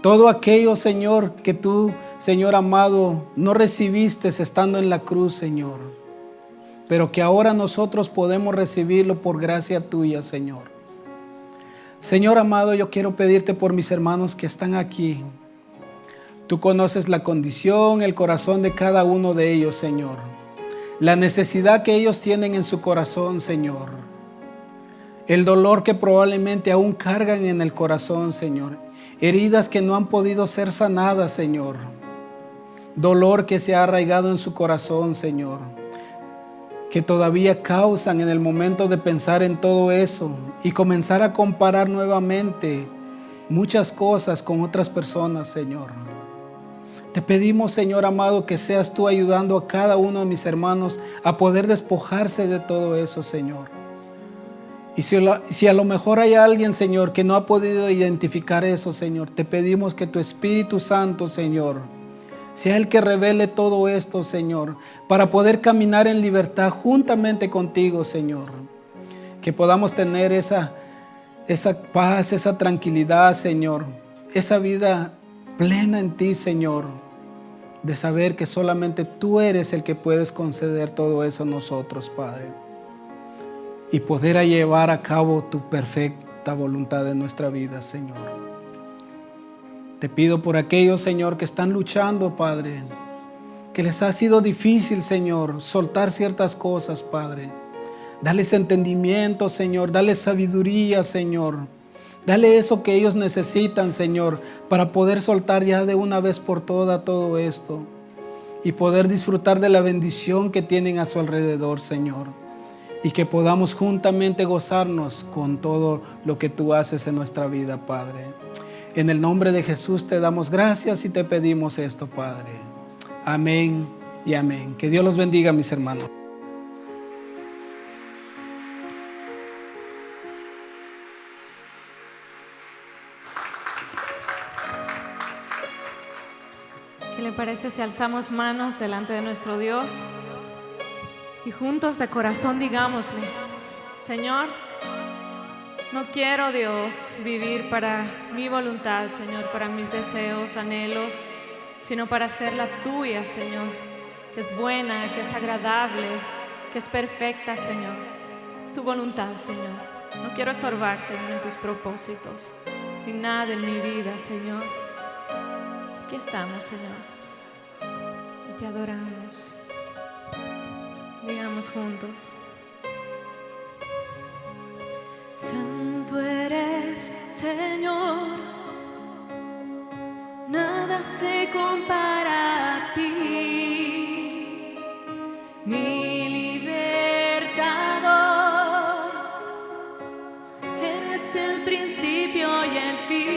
Todo aquello, Señor, que tú, Señor amado, no recibiste estando en la cruz, Señor, pero que ahora nosotros podemos recibirlo por gracia tuya, Señor. Señor amado, yo quiero pedirte por mis hermanos que están aquí. Tú conoces la condición, el corazón de cada uno de ellos, Señor. La necesidad que ellos tienen en su corazón, Señor. El dolor que probablemente aún cargan en el corazón, Señor. Heridas que no han podido ser sanadas, Señor. Dolor que se ha arraigado en su corazón, Señor, que todavía causan en el momento de pensar en todo eso y comenzar a comparar nuevamente muchas cosas con otras personas, Señor. Te pedimos, Señor amado, que seas tú ayudando a cada uno de mis hermanos a poder despojarse de todo eso, Señor. Y si a lo mejor hay alguien, Señor, que no ha podido identificar eso, Señor, te pedimos que tu Espíritu Santo, Señor, sea el que revele todo esto, Señor, para poder caminar en libertad juntamente contigo, Señor. Que podamos tener esa paz, esa tranquilidad, Señor, esa vida plena en ti, Señor, de saber que solamente tú eres el que puedes conceder todo eso a nosotros, Padre, y poder llevar a cabo tu perfecta voluntad en nuestra vida, Señor. Te pido por aquellos, Señor, que están luchando, Padre, que les ha sido difícil, Señor, soltar ciertas cosas, Padre. Dales entendimiento, Señor, dales sabiduría, Señor. Dale eso que ellos necesitan, Señor, para poder soltar ya de una vez por todas todo esto y poder disfrutar de la bendición que tienen a su alrededor, Señor. Y que podamos juntamente gozarnos con todo lo que tú haces en nuestra vida, Padre. En el nombre de Jesús te damos gracias y te pedimos esto, Padre. Amén y amén. Que Dios los bendiga, mis hermanos. ¿Qué le parece si alzamos manos delante de nuestro Dios y juntos de corazón digámosle: Señor, no quiero, Dios, vivir para mi voluntad, Señor, para mis deseos, anhelos, sino para hacer la tuya, Señor, que es buena, que es agradable, que es perfecta, Señor. Es tu voluntad, Señor. No quiero estorbar, Señor, en tus propósitos, en nada en mi vida, Señor. Aquí estamos, Señor, y te adoramos. Digamos juntos: Santo eres, Señor, nada se compara a ti, mi libertador, eres el principio y el fin,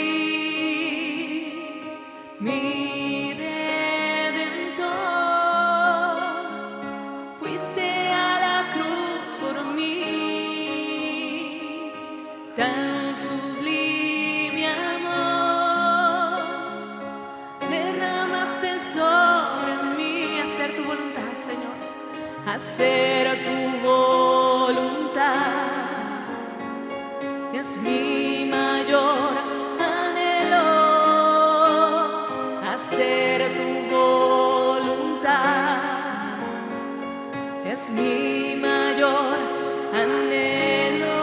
mi redentor, fuiste a la cruz por mí. Tan sublime amor, hacer tu voluntad es mi mayor anhelo, hacer tu voluntad es mi mayor anhelo,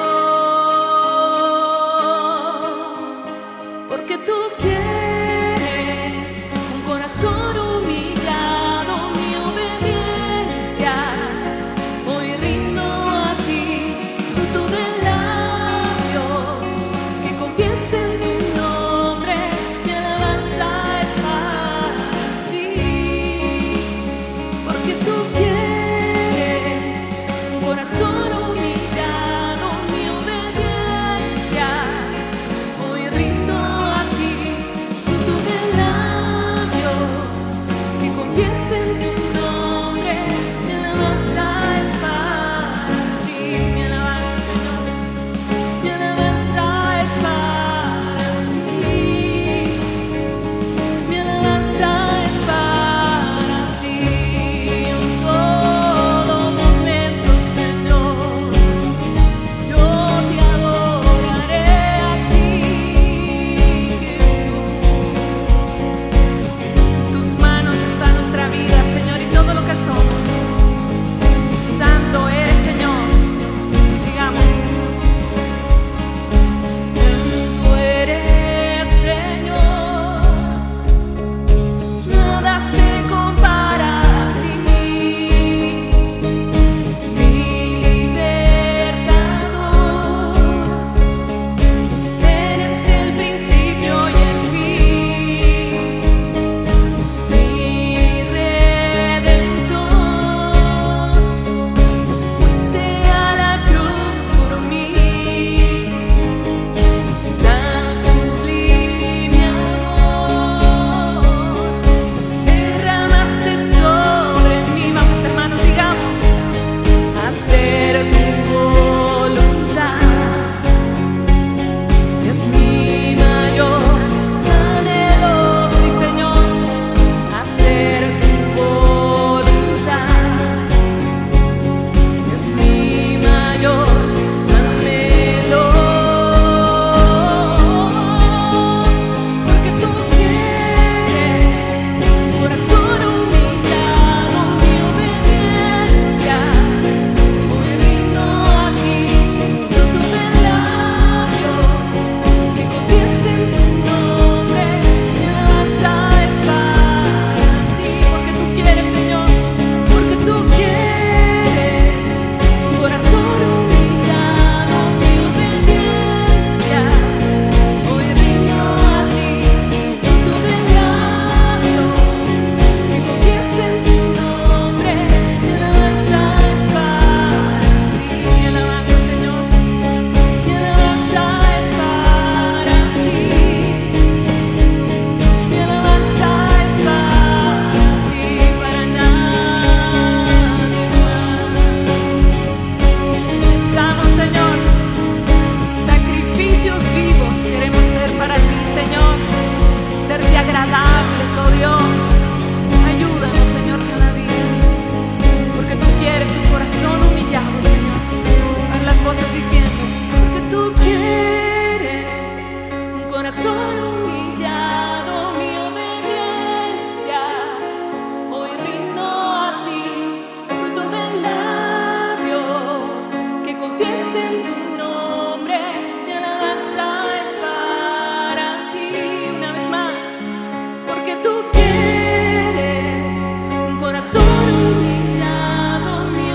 porque tú quieres un corazón humillado, mi obediencia hoy rindo a ti, fruto de labios que confiesen tu nombre, mi alabanza es para ti, porque tú quieres un corazón humillado, mi obediencia hoy rindo a ti, fruto de labios que confiesen tu nombre, mi alabanza es para ti, mi alabanza, Señor, mi alabanza es para ti, mi alabanza es para ti, en todo momento, Señor, yo te adoraré a ti, Jesús. En tus manos está nuestra vida, Señor, y todo lo que somos. Santo eres, Señor. Digamos, Santo eres, Señor. Nada se compara a ti, mi libertador. Eres el principio y el fin, mi redentor. Fuiste a la cruz por mí, tan sublime amor, derramaste sobre mí. Vamos, hermanos, digamos, hacer tu voluntad es mi mayor anhelo, sí, Señor, hacer tu voluntad es mi mayor anhelo, porque tú quieres un corazón humillado, mi obediencia hoy rindo a ti, fruto de labios que confiesen tu nombre, mi alabanza es para ti, porque tú quieres, Señor, porque tú quieres un corazón humillado, mi obediencia hoy rindo a ti, fruto de labios que confiesen tu nombre, mi alabanza es para ti, mi alabanza, Señor, mi alabanza es para ti, mi alabanza es para ti, para nadie más. Estamos, Señor, sacrificios vivos queremos ser para ti, Señor, serte agradables, oh Dios. Ayúdanos, Señor, cada día, porque tú quieres un corazón humillado, Señor. Van las voces diciendo, porque tú quieres un corazón humillado, mi obediencia hoy rindo a ti, fruto de labios que confiesen tu nombre, mi alabanza es para ti. Una vez más, porque tú quieres un corazón humillado, mi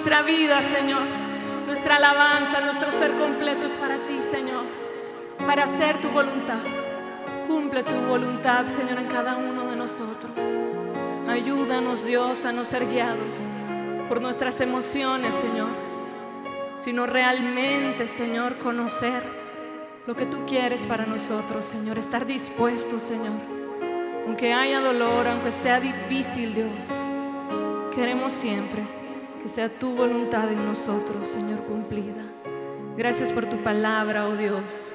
nuestra vida, Señor, nuestra alabanza, nuestro ser completo es para ti, Señor, para hacer tu voluntad. Cumple tu voluntad, Señor, en cada uno de nosotros. Ayúdanos, Dios, a no ser guiados por nuestras emociones, Señor, sino realmente, Señor, conocer lo que tú quieres para nosotros, Señor. Estar dispuestos, Señor, aunque haya dolor, aunque sea difícil, Dios. Queremos siempre que sea tu voluntad en nosotros, Señor, cumplida. Gracias por tu palabra, oh Dios.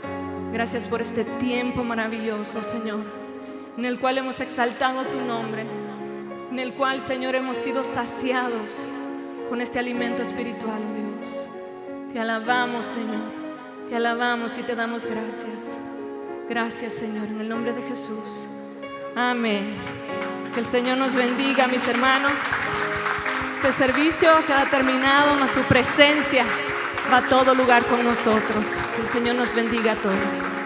Gracias por este tiempo maravilloso, Señor, en el cual hemos exaltado tu nombre, en el cual, Señor, hemos sido saciados con este alimento espiritual, oh Dios. Te alabamos, Señor, te alabamos y te damos gracias. Gracias, Señor, en el nombre de Jesús. Amén. Que el Señor nos bendiga, mis hermanos. Este servicio queda terminado, mas su presencia va a todo lugar con nosotros. Que el Señor nos bendiga a todos.